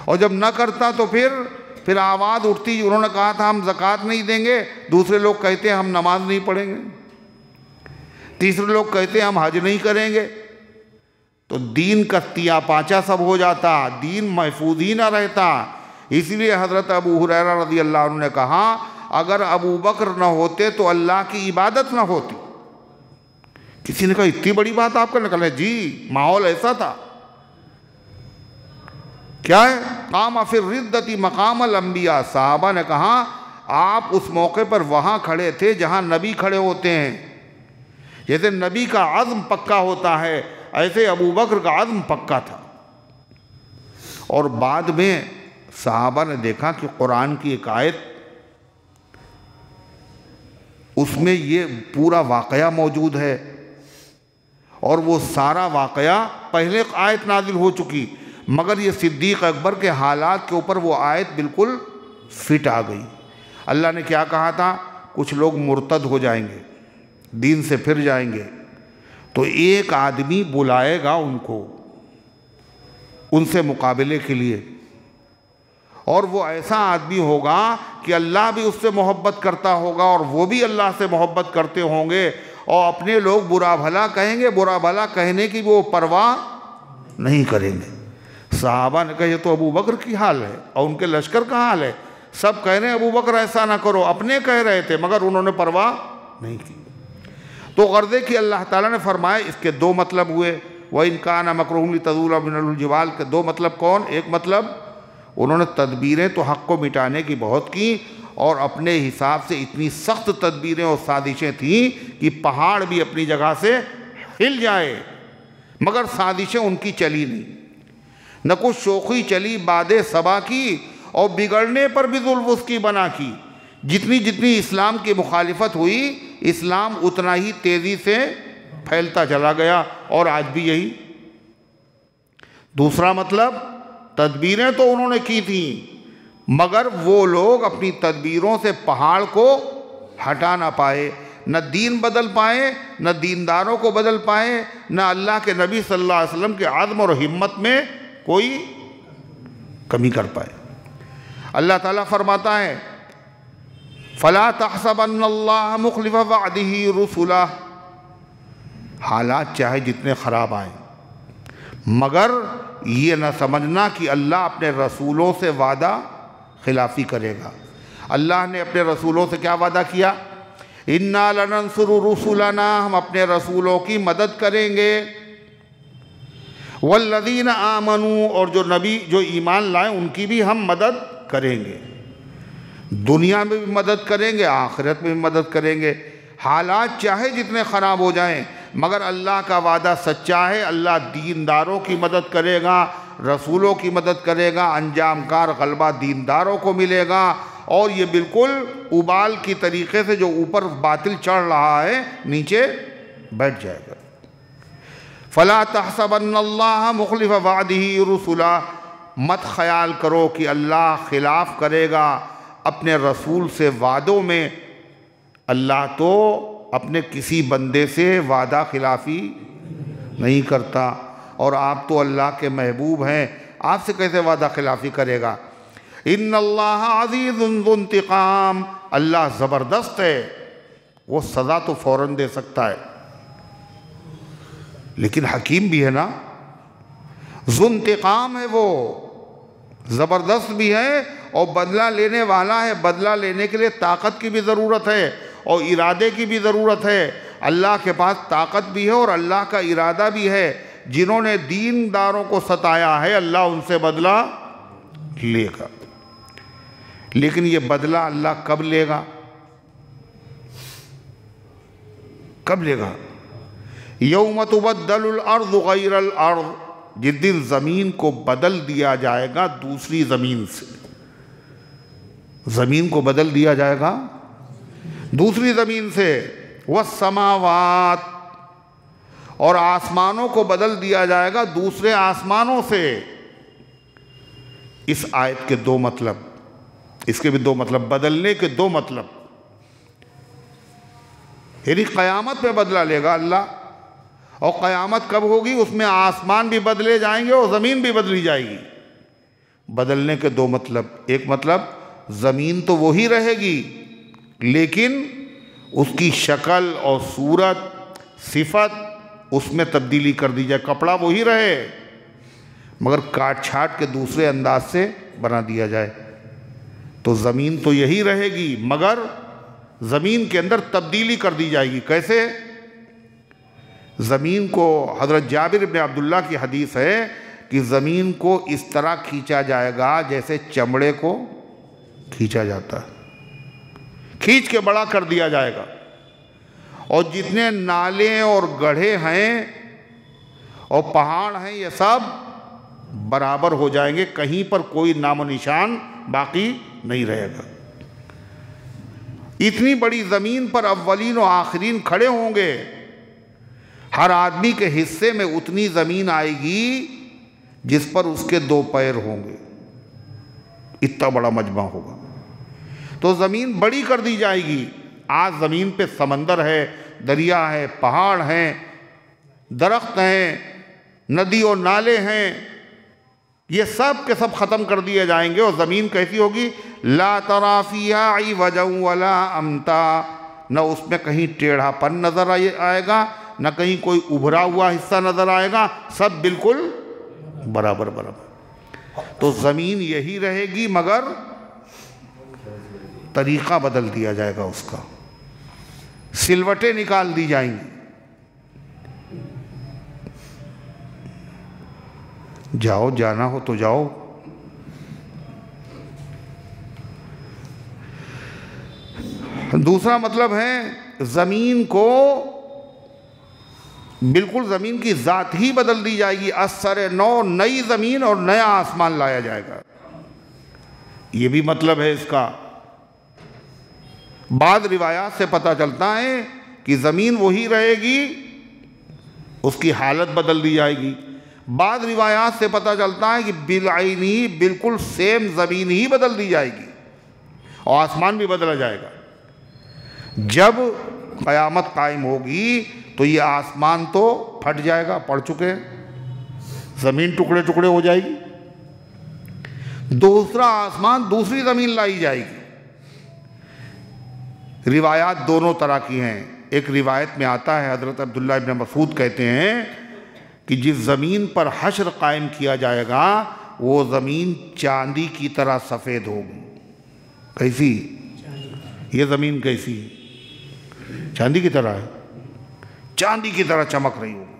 اور جب نہ کرتا تو پھر آواز اٹھتی، انہوں نے کہا تھا ہم زکوٰۃ نہیں دیں گے، دوسرے لوگ کہتے ہیں ہم نماز نہیں پڑھیں گے، تیسرے لوگ کہتے ہیں ہم حج نہیں کریں گے، تو دین کا تیا پانچا سب ہو جاتا، دین محفوظ ہی نہ رہتا۔ اس لیے حضرت ابو ہریرہ رضی اللہ عنہ نے کہا اگر ابو بکر نہ ہوتے تو اللہ کی عبادت نہ ہوتی۔ کسی نے کہا اتنی بڑی بات آپ کرنے کہا جی ماحول ایسا تھا۔ کیا ہے؟ قام فی الردۃ مقام الانبیاء، صحابہ نے کہا آپ اس موقع پر وہاں کھڑے تھے جہاں نبی کھڑے ہوتے ہیں، جیسے نبی کا عزم پکا ہوتا ہے ایسے ابو بکر کا عزم پکا تھا۔ اور بعد میں صحابہ نے دیکھا کہ قرآن کی ایک آیت، اس میں یہ پورا واقعہ موجود ہے، اور وہ سارا واقعہ پہلے آیت نازل ہو چکی، مگر یہ صدیق اکبر کے حالات کے اوپر وہ آیت بالکل فٹ آ گئی۔ اللہ نے کیا کہا تھا؟ کچھ لوگ مرتد ہو جائیں گے، دین سے پھر جائیں گے، تو ایک آدمی بلائے گا ان کو ان سے مقابلے کے لیے، اور وہ ایسا آدمی ہوگا کہ اللہ بھی اس سے محبت کرتا ہوگا اور وہ بھی اللہ سے محبت کرتے ہوں گے، اور اپنے لوگ برا بھلا کہیں گے، برا بھلا کہنے کی وہ پرواہ نہیں کریں گے۔ صحابہ نے کہا یہ تو ابو بکر کی حال ہے اور ان کے لشکر کا حال ہے، سب کہہ رہے ہیں ابو بکر ایسا نہ کرو، اپنے کہہ رہے تھے مگر انہوں نے پرواہ نہیں کی۔ تو غرضے کہ اللہ تعالیٰ نے فرمایا اس کے دو مطلب ہوئے، وَإِنْ كَانَ مَكْرُهُمْ لِتَزُولَ مِنْهُ الْجِبَالُ کے دو مطلب کون؟ ایک مطلب انہوں نے تدبیریں تو حق کو مٹانے کی بہت کی، اور اپنے حساب سے اتنی سخت تدبیریں اور سازشیں تھیں کہ پہاڑ بھی اپنی جگہ سے ہل جائے، مگر سازشیں ان کی چلی نہیں، نہ کچھ شوخی چلی باد صبا کی، اور بگڑنے پر بھی ظلم اس کی بنا کی۔ جتنی جتنی اسلام کی مخالفت ہوئی اسلام اتنا ہی تیزی سے پھیلتا چلا گیا، اور آج بھی یہی۔ دوسرا مطلب تدبیریں تو انہوں نے کی تھیں مگر وہ لوگ اپنی تدبیروں سے پہاڑ کو ہٹا نہ پائے، نہ دین بدل پائے، نہ دینداروں کو بدل پائے، نہ اللہ کے نبی صلی اللہ علیہ وسلم کے عزم اور ہمت میں کوئی کمی کر پائے۔ اللہ تعالیٰ فرماتا ہے فَلَا تَحْسَبَنَّ اللَّهَ مُخْلِفَ وَعْدِهِ رُسُلَهُ، حالات چاہے جتنے خراب آئیں مگر یہ نہ سمجھنا کہ اللہ اپنے رسولوں سے وعدہ خلافی کرے گا۔ اللہ نے اپنے رسولوں سے کیا وعدہ کیا؟ اِنَّا لَنَنْصُرُ رُسُلَنَا، ہم اپنے رسولوں کی مدد کریں گے، وَالَّذِينَ آمَنُوا، اور جو نبی جو ایمان لائیں ان کی بھی ہم مدد کریں گے، دنیا میں بھی مدد کریں گے، آخرت میں بھی مدد کریں گے۔ حالات چاہے جتنے خراب ہو جائیں مگر اللہ کا وعدہ سچا ہے، اللہ دینداروں کی مدد کرے گا، رسولوں کی مدد کرے گا، انجام کار غلبہ دینداروں کو ملے گا، اور یہ بالکل ابال کی طریقے سے جو اوپر باطل چڑھ رہا ہے نیچے بیٹھ جائے گا۔ فَلَا تَحْسَبَنَّ اللَّهَ مُخْلِفَ وَعْدِهِ رُسُلَهُ، مت خیال کرو کہ اللہ خلاف کرے گا اپنے رسول سے وعدوں میں۔ اللہ تو اپنے کسی بندے سے وعدہ خلافی نہیں کرتا، اور آپ تو اللہ کے محبوب ہیں، آپ سے کیسے وعدہ خلافی کرے گا؟ ان اللہ عزیز ذو انتقام، اللہ زبردست ہے، وہ سزا تو فوراً دے سکتا ہے لیکن حکیم بھی ہے نا، ذو انتقام ہے، وہ زبردست بھی ہے اور بدلہ لینے والا ہے۔ بدلہ لینے کے لیے طاقت کی بھی ضرورت ہے اور ارادے کی بھی ضرورت ہے۔ اللہ کے پاس طاقت بھی ہے اور اللہ کا ارادہ بھی ہے۔ جنہوں نے دینداروں کو ستایا ہے اللہ ان سے بدلہ لے گا، لیکن یہ بدلہ اللہ کب لے گا؟ کب لے گا؟ یوم تبدل الارض غیر الارض، جس دن زمین کو بدل دیا جائے گا دوسری زمین سے، زمین کو بدل دیا جائے گا دوسری زمین سے، والسماوات، اور آسمانوں کو بدل دیا جائے گا دوسرے آسمانوں سے۔ اس آیت کے دو مطلب، اس کے بھی دو مطلب، بدلنے کے دو مطلب، یعنی قیامت میں بدلہ لے گا اللہ، اور قیامت کب ہوگی؟ اس میں آسمان بھی بدلے جائیں گے اور زمین بھی بدلی جائے گی۔ بدلنے کے دو مطلب، ایک مطلب زمین تو وہی رہے گی لیکن اس کی شکل اور صورت، صفت اس میں تبدیلی کر دی جائے، کپڑا وہی رہے مگر کاٹ چھاٹ کے دوسرے انداز سے بنا دیا جائے۔ تو زمین تو یہی رہے گی مگر زمین کے اندر تبدیلی کر دی جائے گی۔ کیسے؟ زمین کو، حضرت جابر بن عبداللہ کی حدیث ہے کہ زمین کو اس طرح کھینچا جائے گا جیسے چمڑے کو کھینچا جاتا ہے، کھینچ کے بڑا کر دیا جائے گا، اور جتنے نالے اور گڑھے ہیں اور پہاڑ ہیں یہ سب برابر ہو جائیں گے، کہیں پر کوئی نام و نشان باقی نہیں رہے گا۔ اتنی بڑی زمین پر اولین و آخرین کھڑے ہوں گے، ہر آدمی کے حصے میں اتنی زمین آئے گی جس پر اس کے 2 پیر ہوں گے، اتنا بڑا مجمع ہوگا۔ تو زمین بڑی کر دی جائے گی۔ آج زمین پہ سمندر ہے، دریا ہے، پہاڑ ہیں، درخت ہیں، ندی اور نالے ہیں، یہ سب کے سب ختم کر دیے جائیں گے، اور زمین کیسی ہوگی؟ لا تری فیہا عوجا ولا امتا، نہ اس میں کہیں ٹیڑھا پن نظر آئے گا، نہ کہیں کوئی ابھرا ہوا حصہ نظر آئے گا، سب بالکل برابر برابر۔ تو زمین یہی رہے گی مگر طریقہ بدل دیا جائے گا، اس کا سلوٹیں نکال دی جائیں گی۔ جاؤ، جانا ہو تو جاؤ۔ دوسرا مطلب ہے زمین کو بالکل، زمین کی ذات ہی بدل دی جائے گی، اثر نو، نئی زمین اور نیا آسمان لایا جائے گا۔ یہ بھی مطلب ہے اس کا۔ بعض روایات سے پتہ چلتا ہے کہ زمین وہی رہے گی، اس کی حالت بدل دی جائے گی۔ بعض روایات سے پتہ چلتا ہے کہ بالعینی بالکل سیم زمین ہی بدل دی جائے گی اور آسمان بھی بدلا جائے گا۔ جب قیامت قائم ہوگی تو یہ آسمان تو پھٹ جائے گا، پڑ چکے ہیں، زمین ٹکڑے ٹکڑے ہو جائے گی، دوسرا آسمان، دوسری زمین لائی جائے گی۔ روایات دونوں طرح کی ہیں۔ ایک روایت میں آتا ہے، حضرت عبداللہ ابن مسعود کہتے ہیں کہ جس زمین پر حشر قائم کیا جائے گا وہ زمین چاندی کی طرح سفید ہوگی۔ کیسی؟ یہ زمین کیسی؟ چاندی کی طرح ہے، چاندی کی طرح چمک رہی ہوگی۔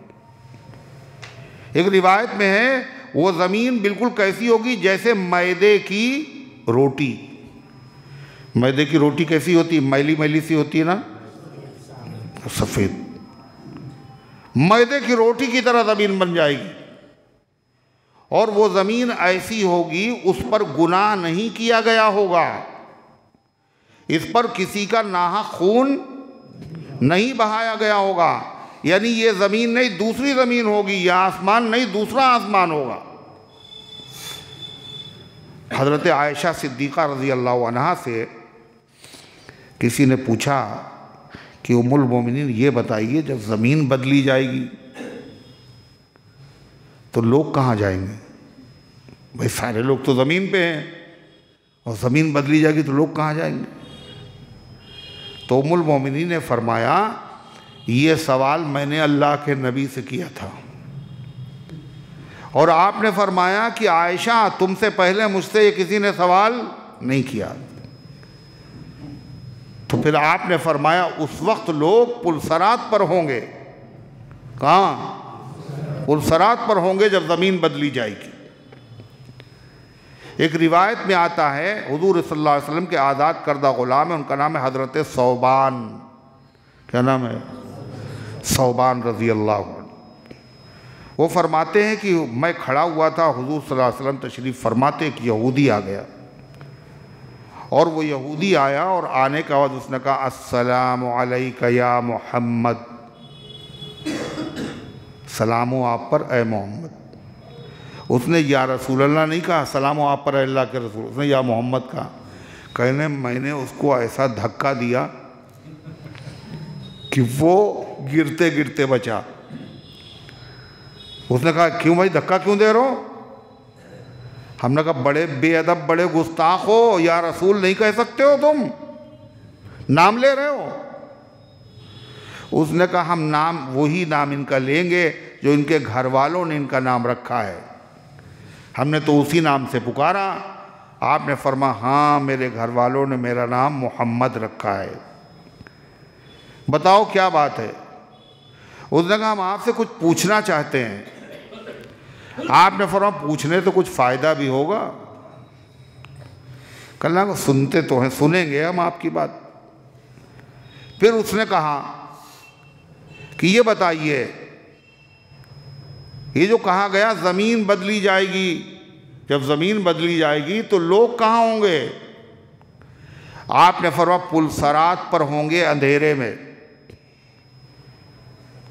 ایک روایت میں ہے وہ زمین بالکل کیسی ہوگی؟ جیسے میدے کی روٹی۔ میدے کی روٹی کیسی ہوتی ہے؟ میلی میلی سی ہوتی ہے نا، سفید۔ میدے کی روٹی کی طرح زمین بن جائے گی، اور وہ زمین ایسی ہوگی اس پر گناہ نہیں کیا گیا ہوگا، اس پر کسی کا ناحق خون نہیں بہایا گیا ہوگا۔ یعنی یہ زمین نہیں دوسری زمین ہوگی، یہ آسمان نہیں دوسرا آسمان ہوگا۔ حضرت عائشہ صدیقہ رضی اللہ عنہا سے کسی نے پوچھا کہ ام المومنین یہ بتائیے جب زمین بدلی جائے گی تو لوگ کہاں جائیں گے؟ بھائی سارے لوگ تو زمین پہ ہیں، اور زمین بدلی جائے گی تو لوگ کہاں جائیں گے؟ تو ام المومنین نے فرمایا یہ سوال میں نے اللہ کے نبی سے کیا تھا، اور آپ نے فرمایا کہ عائشہ تم سے پہلے مجھ سے یہ کسی نے سوال نہیں کیا۔ تو پھر آپ نے فرمایا اس وقت لوگ پلسرات پر ہوں گے۔ کہاں؟ پلسرات پر ہوں گے جب زمین بدلی جائے گی۔ ایک روایت میں آتا ہے حضور صلی اللہ علیہ وسلم کے آزاد کردہ غلام ہیں، ان کا نام ہے حضرت ثوبان۔ کیا نام ہے؟ ثوبان رضی اللہ عنہ۔ وہ فرماتے ہیں کہ میں کھڑا ہوا تھا، حضور صلی اللہ علیہ وسلم تشریف فرماتے ایک یہودی آ گیا، اور وہ یہودی آیا اور آنے کے بعد اس نے کہا السلام علیک یا محمد، سلام ہو آپ پر اے محمد۔ اس نے یا رسول اللہ نہیں کہا، سلام ہو آپ پر اے اللہ کے رسول، اس نے یا محمد کہا۔ کہنے میں نے اس کو ایسا دھکا دیا کہ وہ گرتے گرتے بچا۔ اس نے کہا کیوں بھائی دھکا کیوں دے رہے ہو؟ ہم نے کہا بڑے بے ادب بڑے گستاخ ہو، یا رسول نہیں کہہ سکتے ہو، تم نام لے رہے ہو۔ اس نے کہا ہم وہی نام ان کا لیں گے جو ان کے گھر والوں نے ان کا نام رکھا ہے، ہم نے تو اسی نام سے پکارا۔ آپ نے فرمایا ہاں میرے گھر والوں نے میرا نام محمد رکھا ہے، بتاؤ کیا بات ہے؟ اس نے کہا ہم آپ سے کچھ پوچھنا چاہتے ہیں۔ آپ نے فرمایا پوچھنے تو کچھ فائدہ بھی ہوگا؟ کہنے لگا سنتے تو ہیں، سنیں گے ہم آپ کی بات۔ پھر اس نے کہا کہ یہ بتائیے، یہ جو کہا گیا زمین بدلی جائے گی، جب زمین بدلی جائے گی تو لوگ کہاں ہوں گے؟ آپ نے فرمایا پلسرات پر ہوں گے اندھیرے میں۔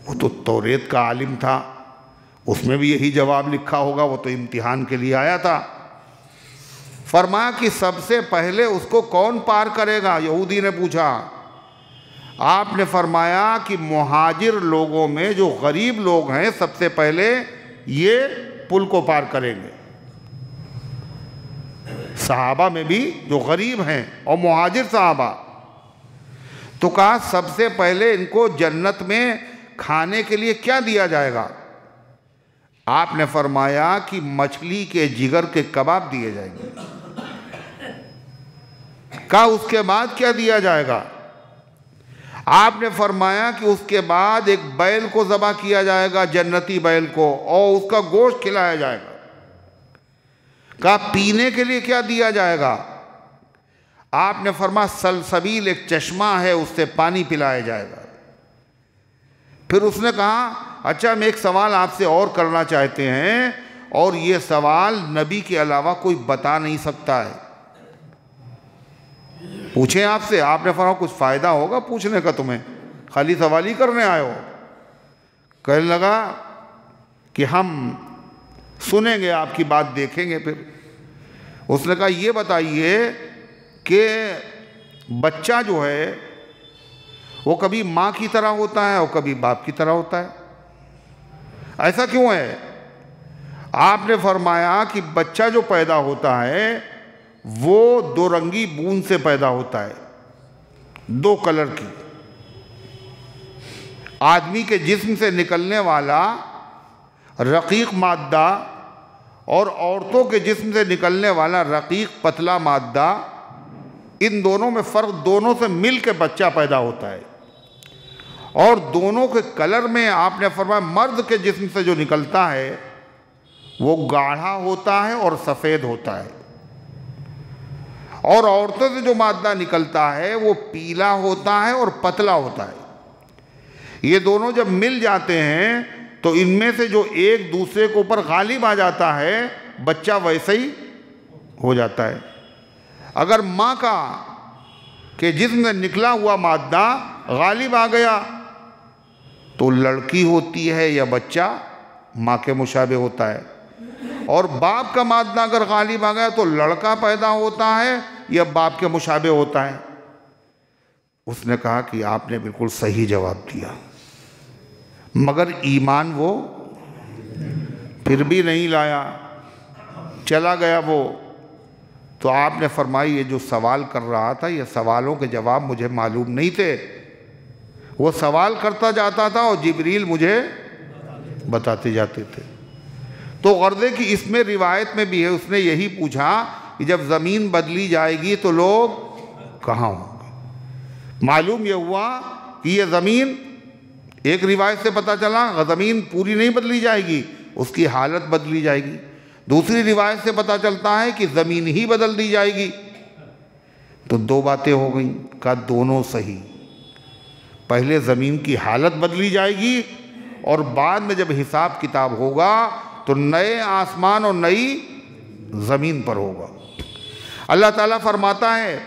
وہ تو توریت کا عالم تھا، اس میں بھی یہی جواب لکھا ہوگا، وہ تو امتحان کے لیے آیا تھا۔ فرمایا کہ سب سے پہلے اس کو کون پار کرے گا؟ یہودی نے پوچھا۔ آپ نے فرمایا کہ مہاجر لوگوں میں جو غریب لوگ ہیں سب سے پہلے یہ پل کو پار کریں گے۔ صحابہ میں بھی جو غریب ہیں اور مہاجر صحابہ، تو کہا سب سے پہلے ان کو جنت میں کھانے کے لیے کیا دیا جائے گا؟ آپ نے فرمایا کہ مچھلی کے جگر کے کباب دیے جائیں گے۔ کہا اس کے بعد کیا دیا جائے گا؟ آپ نے فرمایا کہ اس کے بعد ایک بیل کو ذبح کیا جائے گا، جنتی بیل کو، اور اس کا گوشت کھلایا جائے گا۔ کہا پینے کے لیے کیا دیا جائے گا؟ آپ نے فرمایا سلسبیل ایک چشمہ ہے، اس سے پانی پلایا جائے گا۔ پھر اس نے کہا اچھا ہم ایک سوال آپ سے اور کرنا چاہتے ہیں، اور یہ سوال نبی کے علاوہ کوئی بتا نہیں سکتا ہے، پوچھیں آپ سے۔ آپ نے فرمایا کچھ فائدہ ہوگا پوچھنے کا تمہیں، خالی سوال ہی کرنے آئے ہو؟ کہنے لگا کہ ہم سنیں گے آپ کی بات، دیکھیں گے۔ پھر اس نے کہا یہ بتائیے کہ بچہ جو ہے وہ کبھی ماں کی طرح ہوتا ہے اور کبھی باپ کی طرح ہوتا ہے، ایسا کیوں ہے؟ آپ نے فرمایا کہ بچہ جو پیدا ہوتا ہے وہ دو رنگی بوند سے پیدا ہوتا ہے، دو کلر کی۔ آدمی کے جسم سے نکلنے والا رقیق مادہ اور عورتوں کے جسم سے نکلنے والا رقیق پتلا مادہ، ان دونوں میں فرق، دونوں سے مل کے بچہ پیدا ہوتا ہے، اور دونوں کے کلر میں آپ نے فرمایا مرد کے جسم سے جو نکلتا ہے وہ گاڑھا ہوتا ہے اور سفید ہوتا ہے، اور عورتوں سے جو مادہ نکلتا ہے وہ پیلا ہوتا ہے اور پتلا ہوتا ہے۔ یہ دونوں جب مل جاتے ہیں تو ان میں سے جو ایک دوسرے کے اوپر غالب آ جاتا ہے بچہ ویسے ہی ہو جاتا ہے۔ اگر ماں کا کہ جسم سے نکلا ہوا مادہ غالب آ گیا تو لڑکی ہوتی ہے یا بچہ ماں کے مشابہ ہوتا ہے، اور باپ کا مادہ اگر غالب آ گیا تو لڑکا پیدا ہوتا ہے یا باپ کے مشابہ ہوتا ہے۔ اس نے کہا کہ آپ نے بالکل صحیح جواب دیا، مگر ایمان وہ پھر بھی نہیں لایا، چلا گیا وہ۔ تو آپ نے فرمائی یہ جو سوال کر رہا تھا یہ سوالوں کے جواب مجھے معلوم نہیں تھے، وہ سوال کرتا جاتا تھا اور جبریل مجھے بتاتے جاتے تھے۔ تو غرضے کی اس میں روایت میں بھی ہے، اس نے یہی پوچھا کہ جب زمین بدلی جائے گی تو لوگ کہاں ہوں گے؟ معلوم یہ ہوا کہ یہ زمین، ایک روایت سے پتہ چلا زمین پوری نہیں بدلی جائے گی، اس کی حالت بدلی جائے گی۔ دوسری روایت سے پتہ چلتا ہے کہ زمین ہی بدل دی جائے گی۔ تو دو باتیں ہو گئیں، کہا دونوں صحیح، پہلے زمین کی حالت بدلی جائے گی اور بعد میں جب حساب کتاب ہوگا تو نئے آسمان اور نئی زمین پر ہوگا۔ اللہ تعالیٰ فرماتا ہے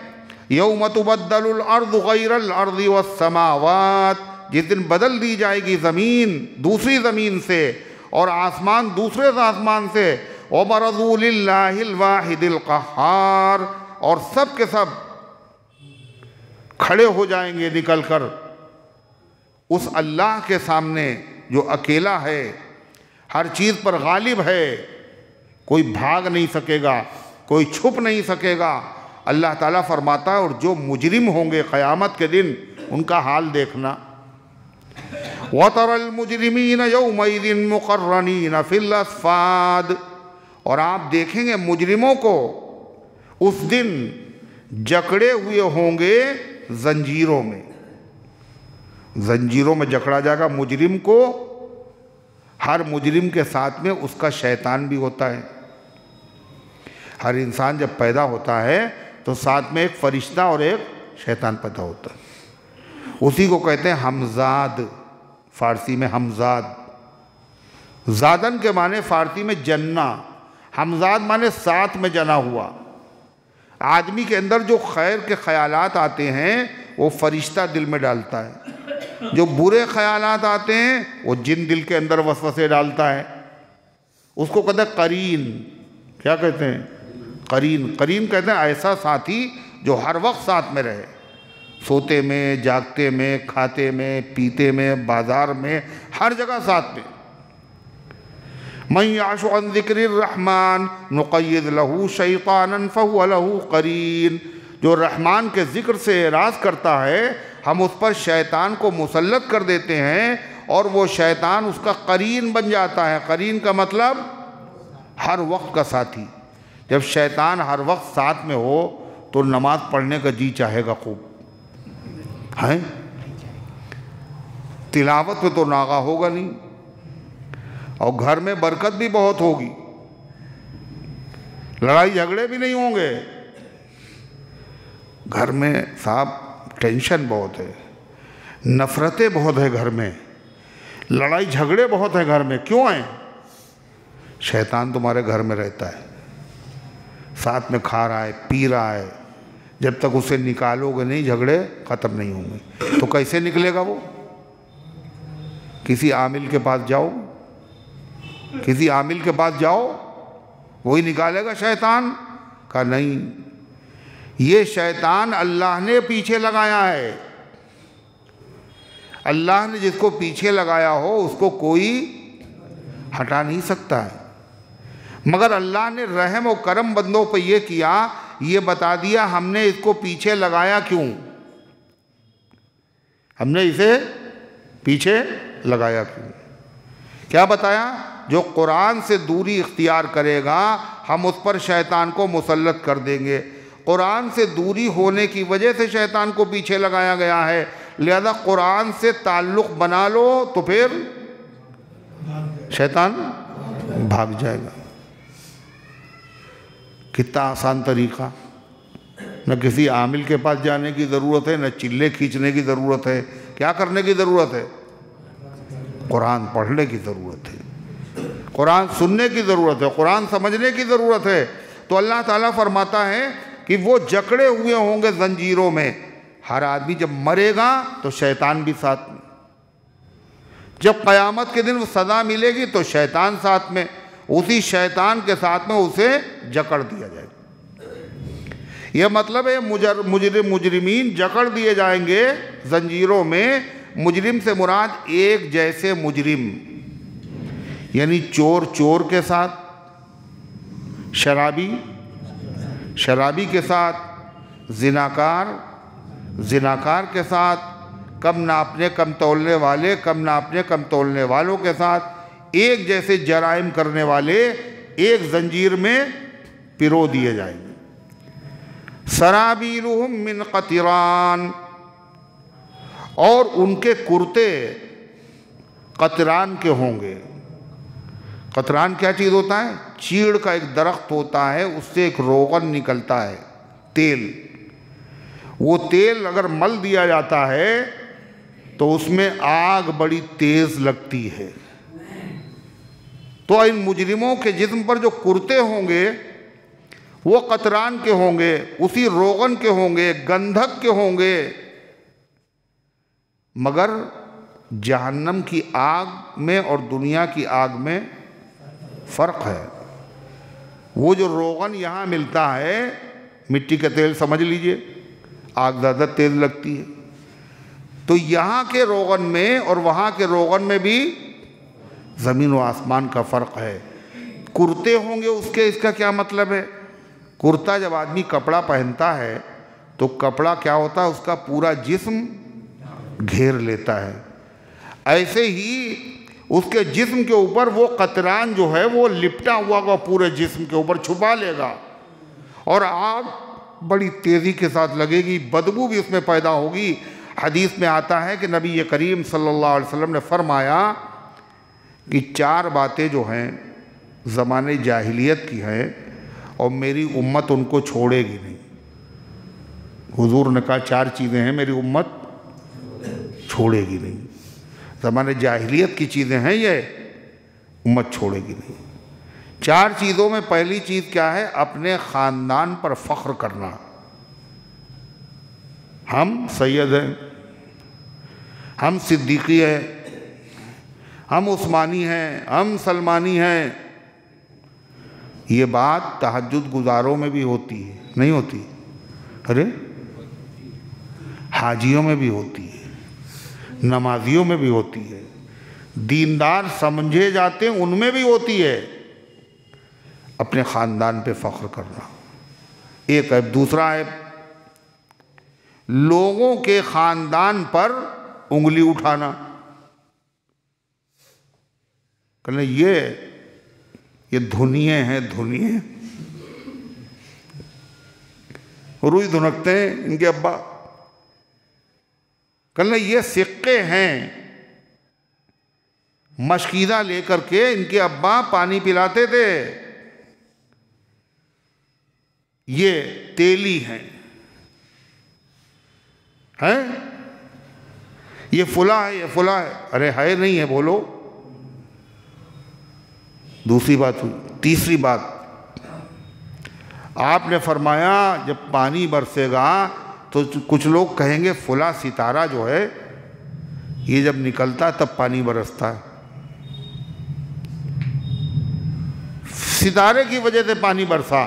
یوم تبدل الارض غیر الارض والسماوات، جس دن بدل دی جائے گی زمین دوسری زمین سے اور آسمان دوسرے آسمان سے، وبرزوا للہ الواحد القہار، اور سب کے سب کھڑے ہو جائیں گے نکل کر اس اللہ کے سامنے جو اکیلا ہے، ہر چیز پر غالب ہے، کوئی بھاگ نہیں سکے گا، کوئی چھپ نہیں سکے گا۔ اللہ تعالیٰ فرماتا ہے اور جو مجرم ہوں گے قیامت کے دن ان کا حال دیکھنا۔ وَتَرَى الْمُجْرِمِينَ يَوْمَئِذٍ مُقَرَّنِينَ فِي الْأَصْفَادِ، اور آپ دیکھیں گے مجرموں کو اس دن جکڑے ہوئے ہوں گے زنجیروں میں۔ زنجیروں میں جکڑا جائے گا مجرم کو۔ ہر مجرم کے ساتھ میں اس کا شیطان بھی ہوتا ہے۔ ہر انسان جب پیدا ہوتا ہے تو ساتھ میں ایک فرشتہ اور ایک شیطان پیدا ہوتا ہے، اسی کو کہتے ہیں ہمزاد، فارسی میں ہمزاد۔ زادن کے معنی فارسی میں جنہ، ہمزاد معنی ساتھ میں جنا ہوا۔ آدمی کے اندر جو خیر کے خیالات آتے ہیں وہ فرشتہ دل میں ڈالتا ہے، جو برے خیالات آتے ہیں وہ جن دل کے اندر وسوسے ڈالتا ہے۔ اس کو کہتے ہیں قرین۔ کیا کہتے ہیں؟ قرین۔ قرین کہتے ہیں ایسا ساتھی جو ہر وقت ساتھ میں رہے، سوتے میں، جاگتے میں، کھاتے میں، پیتے میں، بازار میں، ہر جگہ ساتھ میں۔ مَن يَعْشُ عَن ذِكْرِ الرَّحْمَنِ نُقَيِّضْ لَهُ شَيْطَانًا فَهُوَ لَهُ قَرِينٌ، جو رحمان کے ذکر سے اعراض کرتا ہے ہم اس پر شیطان کو مسلط کر دیتے ہیں اور وہ شیطان اس کا قرین بن جاتا ہے۔ قرین کا مطلب ہر وقت کا ساتھی۔ جب شیطان ہر وقت ساتھ میں ہو تو نماز پڑھنے کا جی چاہے گا خوب، ہیں؟ تلاوت میں تو ناغہ ہوگا نہیں، اور گھر میں برکت بھی بہت ہوگی، لڑائی جھگڑے بھی نہیں ہوں گے۔ گھر میں صاحب ٹینشن بہت ہے، نفرتیں بہت ہے گھر میں، لڑائی جھگڑے بہت ہیں گھر میں۔ کیوں ہیں؟ شیطان تمہارے گھر میں رہتا ہے، ساتھ میں کھا رہا ہے، پی رہا ہے۔ جب تک اسے نکالو گے نہیں جھگڑے ختم نہیں ہوں گے۔ تو کیسے نکلے گا وہ؟ کسی عامل کے پاس جاؤ، کسی عامل کے پاس جاؤ، وہی نکالے گا شیطان؟ کہا نہیں، یہ شیطان اللہ نے پیچھے لگایا ہے۔ اللہ نے جس کو پیچھے لگایا ہو اس کو کوئی ہٹا نہیں سکتا ہے، مگر اللہ نے رحم و کرم بندوں پہ یہ کیا، یہ بتا دیا ہم نے اس کو پیچھے لگایا کیوں، ہم نے اسے پیچھے لگایا کیوں۔ کیا بتایا؟ جو قرآن سے دوری اختیار کرے گا ہم اس پر شیطان کو مسلط کر دیں گے۔ قرآن سے دوری ہونے کی وجہ سے شیطان کو پیچھے لگایا گیا ہے، لہذا قرآن سے تعلق بنا لو تو پھر شیطان بھاگ جائے گا۔ کتنا آسان طریقہ، نہ کسی عامل کے پاس جانے کی ضرورت ہے، نہ چلے کھینچنے کی ضرورت ہے۔ کیا کرنے کی ضرورت ہے؟ قرآن پڑھنے کی ضرورت ہے، قرآن سننے کی ضرورت ہے، قرآن سمجھنے کی ضرورت ہے۔ تو اللہ تعالیٰ فرماتا ہے کہ وہ جکڑے ہوئے ہوں گے زنجیروں میں۔ ہر آدمی جب مرے گا تو شیطان بھی ساتھ میں، جب قیامت کے دن وہ سزا ملے گی تو شیطان ساتھ میں، اسی شیطان کے ساتھ میں اسے جکڑ دیا جائے گا۔ یہ مطلب ہے مجرمین جکڑ دیے جائیں گے زنجیروں میں۔ مجرم سے مراد ایک جیسے مجرم، یعنی چور چور کے ساتھ، شرابی شرابی کے ساتھ، زناکار زناکار کے ساتھ، کم ناپنے کم تولنے والے کم ناپنے کم تولنے والوں کے ساتھ، ایک جیسے جرائم کرنے والے ایک زنجیر میں پرو دیے جائیں گے۔ سرابیلہم من قطران، اور ان کے کرتے قطران کے ہوں گے۔ قطران کیا چیز ہوتا ہے؟ چیڑ کا ایک درخت ہوتا ہے، اس سے ایک روغن نکلتا ہے، تیل۔ وہ تیل اگر مل دیا جاتا ہے تو اس میں آگ بڑی تیز لگتی ہے۔ تو ان مجرموں کے جسم پر جو کرتے ہوں گے وہ قطران کے ہوں گے، اسی روغن کے ہوں گے، گندھک کے ہوں گے۔ مگر جہنم کی آگ میں اور دنیا کی آگ میں فرق ہے۔ وہ جو روغن یہاں ملتا ہے، مٹی کا تیل سمجھ لیجئے، آگ زیادہ تیز لگتی ہے۔ تو یہاں کے روغن میں اور وہاں کے روغن میں بھی زمین و آسمان کا فرق ہے۔ کرتے ہوں گے اس کے، اس کا کیا مطلب ہے؟ کرتا جب آدمی کپڑا پہنتا ہے تو کپڑا کیا ہوتا ہے؟ اس کا پورا جسم گھیر لیتا ہے۔ ایسے ہی اس کے جسم کے اوپر وہ قطران جو ہے وہ لپٹا ہوا ہوگا، پورے جسم کے اوپر چھپا لے گا، اور آگ بڑی تیزی کے ساتھ لگے گی، بدبو بھی اس میں پیدا ہوگی۔ حدیث میں آتا ہے کہ نبی کریم صلی اللہ علیہ وسلم نے فرمایا کہ 4 باتیں جو ہیں زمانے جاہلیت کی ہیں اور میری امت ان کو چھوڑے گی نہیں۔ حضور نے کہا 4 چیزیں ہیں میری امت چھوڑے گی نہیں، زمانے جاہلیت کی چیزیں ہیں، یہ امت چھوڑے گی نہیں۔ 4 چیزوں میں پہلی چیز کیا ہے؟ اپنے خاندان پر فخر کرنا۔ ہم سید ہیں، ہم صدیقی ہیں، ہم عثمانی ہیں، ہم سلمانی ہیں۔ یہ بات تہجد گزاروں میں بھی ہوتی ہے، نہیں ہوتی؟ ارے حاجیوں میں بھی ہوتی ہے، نمازیوں میں بھی ہوتی ہے، دیندار سمجھے جاتے ہیں ان میں بھی ہوتی ہے۔ اپنے خاندان پہ فخر کرنا ایک ہے۔ دوسرا ہے لوگوں کے خاندان پر انگلی اٹھانا، کہنا یہ دھنیے ہیں، دھنیے روئی دھنکتے ہیں ان کے ابا، کہنا یہ سکے ہیں، مشکیزہ لے کر کے ان کے ابا پانی پلاتے تھے، یہ تیلی ہیں، یہ فلاں ہے، یہ فلاں ہے۔ ارے ہے نہیں ہے بولو۔ دوسری بات ہوئی۔ تیسری بات آپ نے فرمایا جب پانی برسے گا تو کچھ لوگ کہیں گے فلاں ستارہ جو ہے یہ جب نکلتا تب پانی برستا ہے، ستارے کی وجہ سے پانی برسا،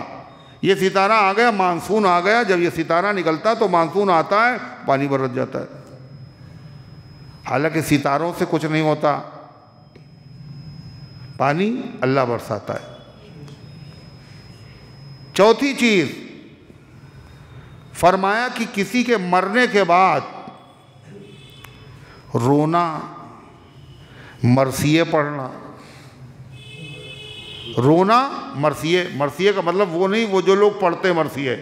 یہ ستارہ آ گیا، مانسون آ گیا، جب یہ ستارہ نکلتا تو مانسون آتا ہے، پانی برس جاتا ہے۔ حالانکہ ستاروں سے کچھ نہیں ہوتا، پانی اللہ برساتا ہے۔ چوتھی چیز فرمایا کہ کسی کے مرنے کے بعد رونا، مرثیے پڑھنا۔ رونا، مرثیے کا مطلب وہ نہیں وہ جو لوگ پڑھتے مرثیے،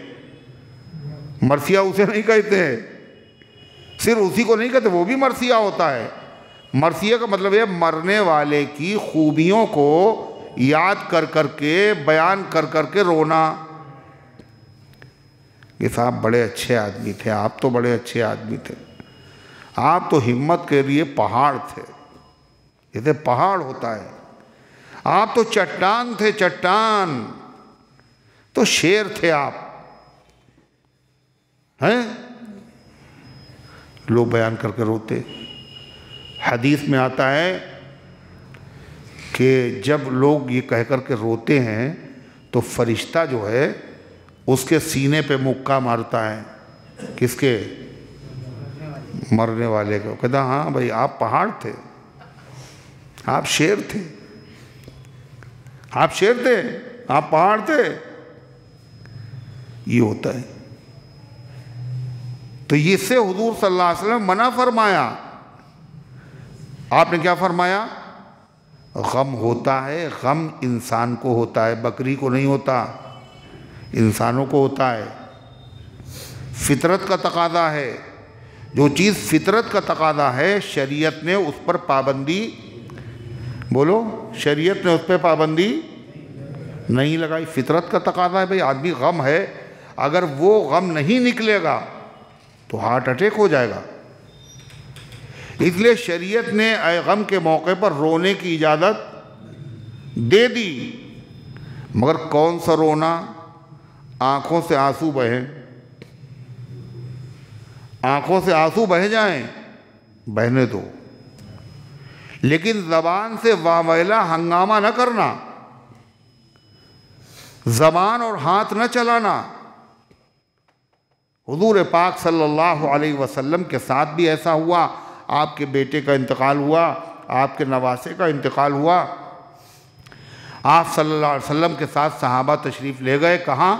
مرثیہ اسے نہیں کہتے ہیں، صرف اسی کو نہیں کہتے، وہ بھی مرثیہ ہوتا ہے۔ مرثیہ کا مطلب ہے مرنے والے کی خوبیوں کو یاد کر کر کے، بیان کر کر کے رونا، کہ صاحب بڑے اچھے آدمی تھے، آپ تو بڑے اچھے آدمی تھے، آپ تو ہمت کے لیے پہاڑ تھے، جیسے پہاڑ ہوتا ہے، آپ تو چٹان تھے، چٹان تو شیر تھے آپ، ہیں؟ لوگ بیان کر کے روتے۔ حدیث میں آتا ہے کہ جب لوگ یہ کہہ کر کے روتے ہیں تو فرشتہ جو ہے اس کے سینے پہ مکہ مارتا ہے، کس کے؟ مرنے والے کو، کہتا ہاں بھائی آپ پہاڑ تھے، آپ شیر تھے، آپ شیر تھے، آپ پہاڑ تھے۔ یہ ہوتا ہے۔ تو اس سے حضور صلی اللہ علیہ وسلم منع فرمایا۔ آپ نے کیا فرمایا؟ غم ہوتا ہے، غم انسان کو ہوتا ہے، بکری کو نہیں ہوتا، انسانوں کو ہوتا ہے، فطرت کا تقاضا ہے۔ جو چیز فطرت کا تقاضا ہے شریعت نے اس پر پابندی، بولو، شریعت نے اس پہ پابندی نہیں لگائی، فطرت کا تقاضا ہے۔ بھئی آدمی غم ہے، اگر وہ غم نہیں نکلے گا تو ہارٹ اٹیک ہو جائے گا، اس لیے شریعت نے غم کے موقع پر رونے کی اجازت دے دی، مگر کون سا رونا؟ آنکھوں سے آنسو بہیں، آنکھوں سے آنسو بہہ جائیں، بہنے دو، لیکن زبان سے واہ ویلا ہنگامہ نہ کرنا، زبان اور ہاتھ نہ چلانا۔ حضور پاک صلی اللہ علیہ وسلم کے ساتھ بھی ایسا ہوا، آپ کے بیٹے کا انتقال ہوا، آپ کے نواسے کا انتقال ہوا۔ آپ صلی اللہ علیہ وسلم کے ساتھ صحابہ تشریف لے گئے، کہاں؟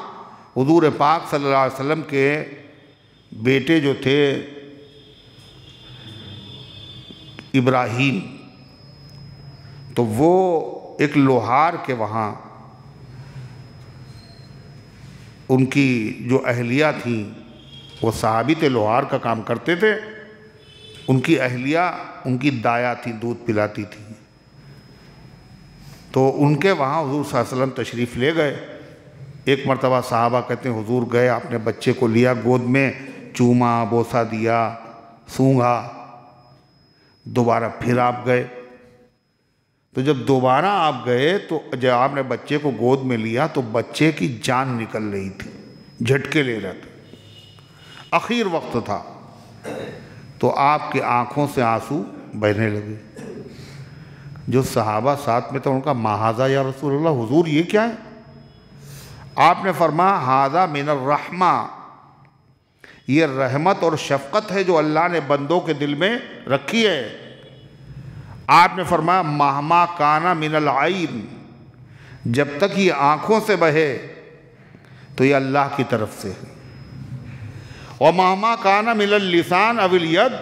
حضور پاک صلی اللہ علیہ وسلم کے بیٹے جو تھے ابراہیم، تو وہ ایک لوہار کے وہاں ان کی جو اہلیہ تھیں، وہ صحابی تھے، لوہار کا کام کرتے تھے، ان کی اہلیہ ان کی دایا تھی، دودھ پلاتی تھی، تو ان کے وہاں حضور صلی اللہ علیہ وسلم تشریف لے گئے۔ ایک مرتبہ صحابہ کہتے ہیں حضور گئے، آپ نے بچے کو لیا گود میں، چوما، بوسہ دیا، سونگھا، دوبارہ پھر آپ گئے۔ تو جب دوبارہ آپ گئے تو جب آپ نے بچے کو گود میں لیا تو بچے کی جان نکل رہی تھی، جھٹکے لے رہا تھا، اخیر وقت تھا، تو آپ کی آنکھوں سے آنسو بہنے لگے۔ جو صحابہ ساتھ میں تھے ان کا ما ھذا یا رسول اللہ، حضور یہ کیا ہے؟ آپ نے فرمایا ھذا من الرحمہ، یہ رحمت اور شفقت ہے جو اللہ نے بندوں کے دل میں رکھی ہے۔ آپ نے فرمایا مہما کانا من العین، جب تک یہ آنکھوں سے بہے تو یہ اللہ کی طرف سے ہے، اور مہما کانا من اللسان او الید،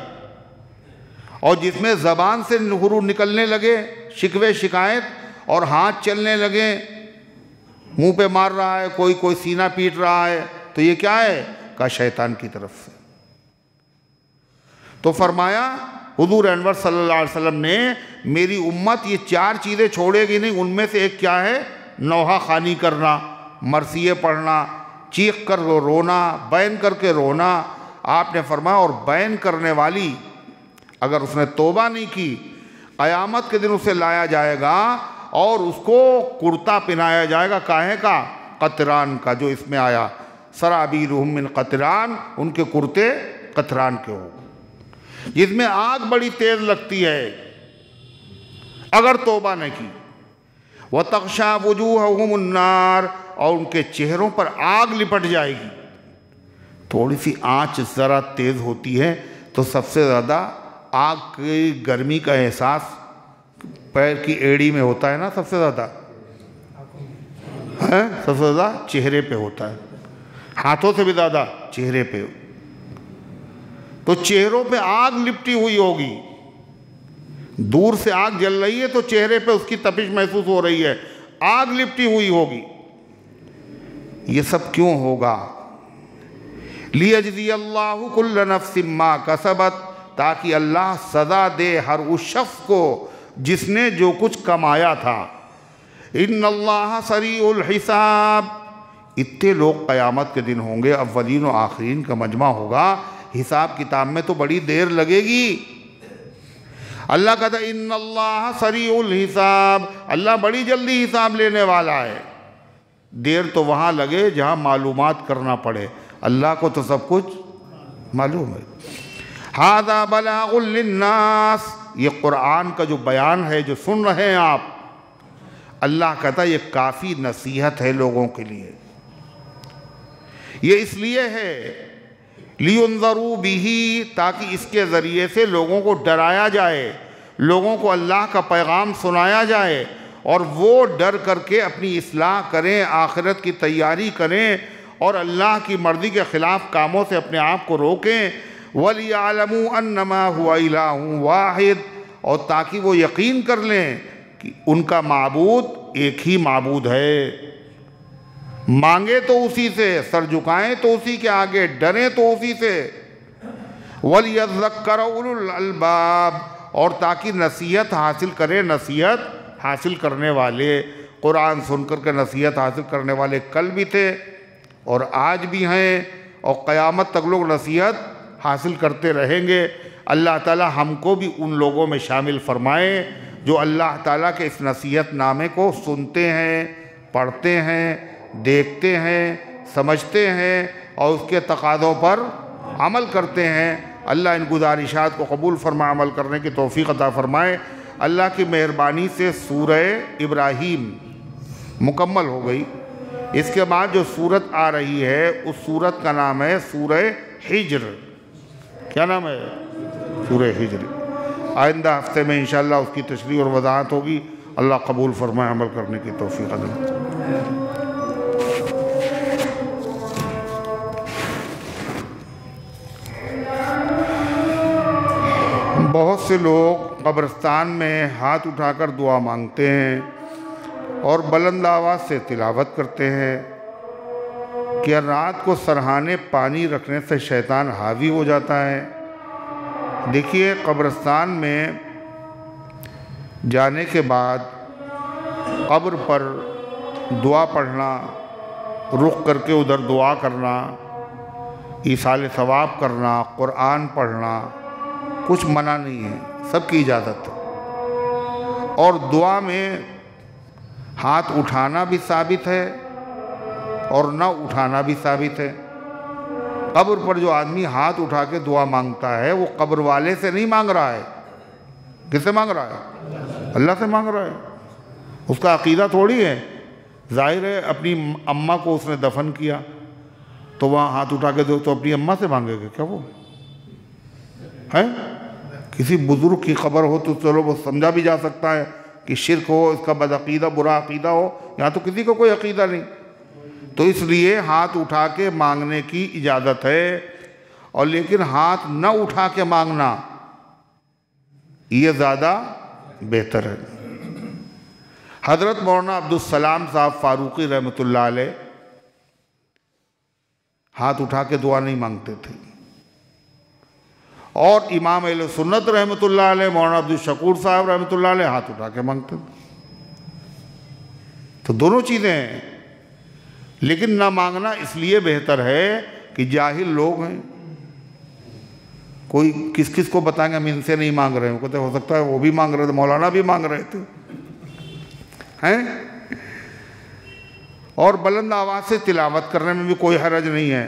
اور جس میں زبان سے حروف نکلنے لگے، شکوے شکایت، اور ہاتھ چلنے لگے، منہ پہ مار رہا ہے کوئی سینہ پیٹ رہا ہے، تو یہ کیا ہے؟ کہا شیطان کی طرف سے۔ تو فرمایا حضور انور صلی اللہ علیہ وسلم نے میری امت یہ 4 چیزیں چھوڑے گی نہیں، ان میں سے ایک کیا ہے؟ نوحہ خوانی کرنا، مرثیے پڑھنا، چیخ کر رونا، بین کر کے رونا۔ آپ نے فرمایا اور بین کرنے والی اگر اس نے توبہ نہیں کی، قیامت کے دن اسے لایا جائے گا اور اس کو کرتا پہنایا جائے گا، کاہے کا؟ قطران کا، جو اس میں آیا سرابیلہم من قطران، ان کے کرتے قطران کے ہو، جس میں آگ بڑی تیز لگتی ہے اگر توبہ نہ کی۔ وَتَغْشَى وُجُوهَهُمُ النَّارِ، اور ان کے چہروں پر آگ لپٹ جائے گی۔ تھوڑی سی آنچ ذرا تیز ہوتی ہے تو سب سے زیادہ آگ کی گرمی کا احساس پیر کی ایڑی میں ہوتا ہے نا، سب سے زیادہ سب سے زیادہ چہرے پہ ہوتا ہے، ہاتھوں سے بھی زیادہ چہرے پہ۔ تو چہروں پہ آگ لپٹی ہوئی ہوگی، دور سے آگ جل رہی ہے تو چہرے پہ اس کی تپش محسوس ہو رہی ہے، آگ لپٹی ہوئی ہوگی۔ یہ سب کیوں ہوگا؟ لِيَجْزِيَ اللَّهُ كُلَّ نَفْسٍ مَّا كَسَبَتْ، تاکہ اللہ سزا دے ہر اس شخص کو جس نے جو کچھ کمایا تھا۔ ان اللہ سریع الحساب، اتنے لوگ قیامت کے دن ہوں گے، اولین و آخرین کا مجمع ہوگا، حساب کتاب میں تو بڑی دیر لگے گی۔ اللہ کہتا ہے ان اللہ سریع الحساب، اللہ بڑی جلدی حساب لینے والا ہے۔ دیر تو وہاں لگے جہاں معلومات کرنا پڑے، اللہ کو تو سب کچھ معلوم ہے۔ ھذا بلاغ للناس، یہ قرآن کا جو بیان ہے جو سن رہے ہیں آپ، اللہ کہتا ہے یہ کافی نصیحت ہے لوگوں کے لیے۔ یہ اس لیے ہے لِيُنذَرُوا بِهِ، تاکہ اس کے ذریعے سے لوگوں کو ڈرایا جائے، لوگوں کو اللہ کا پیغام سنایا جائے، اور وہ ڈر کر کے اپنی اصلاح کریں، آخرت کی تیاری کریں، اور اللہ کی مرضی کے خلاف کاموں سے اپنے آپ کو روکیں۔ وَلِيَعْلَمُوا أَنَّمَا هُوَ إِلَٰهٌ وَاحِدٌ، اور تاکہ وہ یقین کر لیں کہ ان کا معبود ایک ہی معبود ہے، مانگے تو اسی سے، سر جھکائیں تو اسی کے آگے، ڈریں تو اسی سے۔ وَلْيَذَّكَّرَ أُولُو الْأَلْبَابِ، اور تاکہ نصیحت حاصل کریں، نصیحت حاصل کرنے والے، قرآن سن کر کے نصیحت حاصل کرنے والے کل بھی تھے اور آج بھی ہیں، اور قیامت تک لوگ نصیحت حاصل کرتے رہیں گے۔ اللہ تعالی ہم کو بھی ان لوگوں میں شامل فرمائے جو اللہ تعالیٰ کے اس نصیحت نامے کو سنتے ہیں، پڑھتے ہیں، دیکھتے ہیں، سمجھتے ہیں، اور اس کے تقاضوں پر عمل کرتے ہیں۔ اللہ ان گزارشات کو قبول فرمائے، عمل کرنے کی توفیق عطا فرمائے۔ اللہ کی مہربانی سے سورہ ابراہیم مکمل ہو گئی۔ اس کے بعد جو سورت آ رہی ہے اس سورت کا نام ہے سورہ ہجر۔ کیا نام ہے؟ سورہ ہجر۔ آئندہ ہفتے میں انشاءاللہ اس کی تشریح اور وضاحت ہوگی۔ اللہ قبول فرمائے، عمل کرنے کی توفیق عطا فرمائے۔ بہت سے لوگ قبرستان میں ہاتھ اٹھا کر دعا مانگتے ہیں اور بلند آواز سے تلاوت کرتے ہیں۔ کیا رات کو سرہانے پانی رکھنے سے شیطان حاوی ہو جاتا ہے؟ دیکھیے، قبرستان میں جانے کے بعد قبر پر دعا پڑھنا، رخ کر کے ادھر دعا کرنا، ایصال ثواب کرنا، قرآن پڑھنا کچھ منع نہیں ہے، سب کی اجازت ہے۔ اور دعا میں ہاتھ اٹھانا بھی ثابت ہے اور نہ اٹھانا بھی ثابت ہے۔ قبر پر جو آدمی ہاتھ اٹھا کے دعا مانگتا ہے وہ قبر والے سے نہیں مانگ رہا ہے۔ کس سے مانگ رہا ہے؟ اللہ سے مانگ رہا ہے۔ اس کا عقیدہ تھوڑی ہے، ظاہر ہے اپنی اماں کو اس نے دفن کیا تو وہاں ہاتھ اٹھا کے تو اپنی اماں سے مانگے گا کیا وہ ہے؟ کسی بزرگ کی قبر ہو تو چلو وہ سمجھا بھی جا سکتا ہے کہ شرک ہو، اس کا بد عقیدہ، برا عقیدہ ہو۔ یہاں تو کسی کو کوئی عقیدہ نہیں، تو اس لیے ہاتھ اٹھا کے مانگنے کی اجازت ہے، اور لیکن ہاتھ نہ اٹھا کے مانگنا یہ زیادہ بہتر ہے۔ حضرت مولانا عبدالسلام صاحب فاروقی رحمۃ اللہ علیہ ہاتھ اٹھا کے دعا نہیں مانگتے تھے، اور امام اہل سنت رحمۃ اللہ علیہ مولانا عبدالشکور صاحب رحمۃ اللہ علیہ ہاتھ اٹھا کے مانگتے تھے۔ تو دونوں چیزیں ہیں، لیکن نہ مانگنا اس لیے بہتر ہے کہ جاہل لوگ ہیں، کوئی کس کو بتائیں گے ہم ان سے نہیں مانگ رہے ہیں، وہ کہتے ہو سکتا ہے وہ بھی مانگ رہے تھے، مولانا بھی مانگ رہے تھے ہیں۔ اور بلند آواز سے تلاوت کرنے میں بھی کوئی حرج نہیں ہے،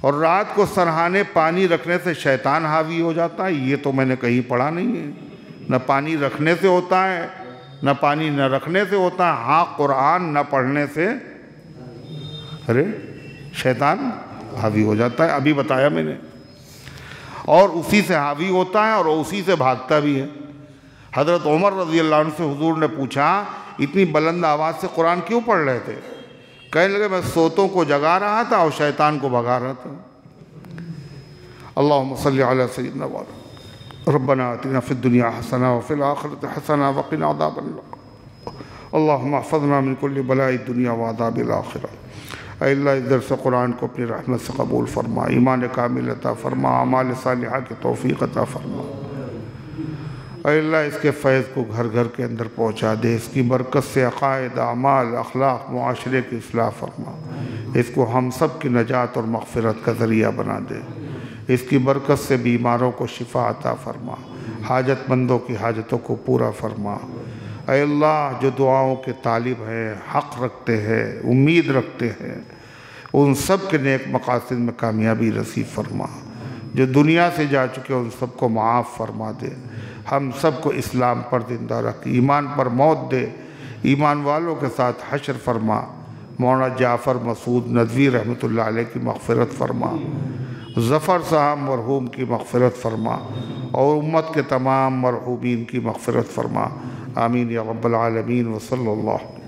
اور رات کو سرہانے پانی رکھنے سے شیطان حاوی ہو جاتا ہے، یہ تو میں نے کہیں پڑھا نہیں ہے۔ نہ پانی رکھنے سے ہوتا ہے، نہ پانی نہ رکھنے سے ہوتا ہے۔ ہاں، قرآن نہ پڑھنے سے شیطان حاوی ہو جاتا ہے، ابھی بتایا میں نے، اور اسی سے حاوی ہوتا ہے اور اسی سے بھاگتا بھی ہے۔ حضرت عمر رضی اللہ عنہ سے حضور نے پوچھا اتنی بلند آواز سے قرآن کیوں پڑھ رہے تھے؟ کہنے لگے میں سوتوں کو جگا رہا تھا اور شیطان کو بھگا رہا تھا۔ اللہم صلی علی سیدنا مولانا ربنا آتنا فی الدنیا حسنہ وفی الآخرۃ حسنہ وقنا عذاب النار اللہم احفظنا من کل بلاء الدنیا وعذاب الآخرہ۔ اے اللہ اس درس قرآن کو اپنی رحمت سے قبول فرما، ایمان کامل عطا فرما، اعمال صالحہ کی توفیق عطا فرما۔ اے اللہ اس کے فیض کو گھر گھر کے اندر پہنچا دے، اس کی برکت سے عقائد، اعمال، اخلاق، معاشرے کی اصلاح فرما، اس کو ہم سب کی نجات اور مغفرت کا ذریعہ بنا دے، اس کی برکت سے بیماروں کو شفا عطا فرما، حاجت مندوں کی حاجتوں کو پورا فرما۔ اے اللہ جو دعاؤں کے طالب ہیں، حق رکھتے ہیں، امید رکھتے ہیں، ان سب کے نیک مقاصد میں کامیابی نصیب فرما، جو دنیا سے جا چکے ان سب کو معاف فرما دے، ہم سب کو اسلام پر زندہ رکھ، ایمان پر موت دے، ایمان والوں کے ساتھ حشر فرما۔ مولانا جعفر مسعود ندوی رحمۃ اللہ علیہ کی مغفرت فرما، ظفر صاحب مرحوم کی مغفرت فرما، اور امت کے تمام مرحومین کی مغفرت فرما، آمین یا رب العالمین، وصلی اللہ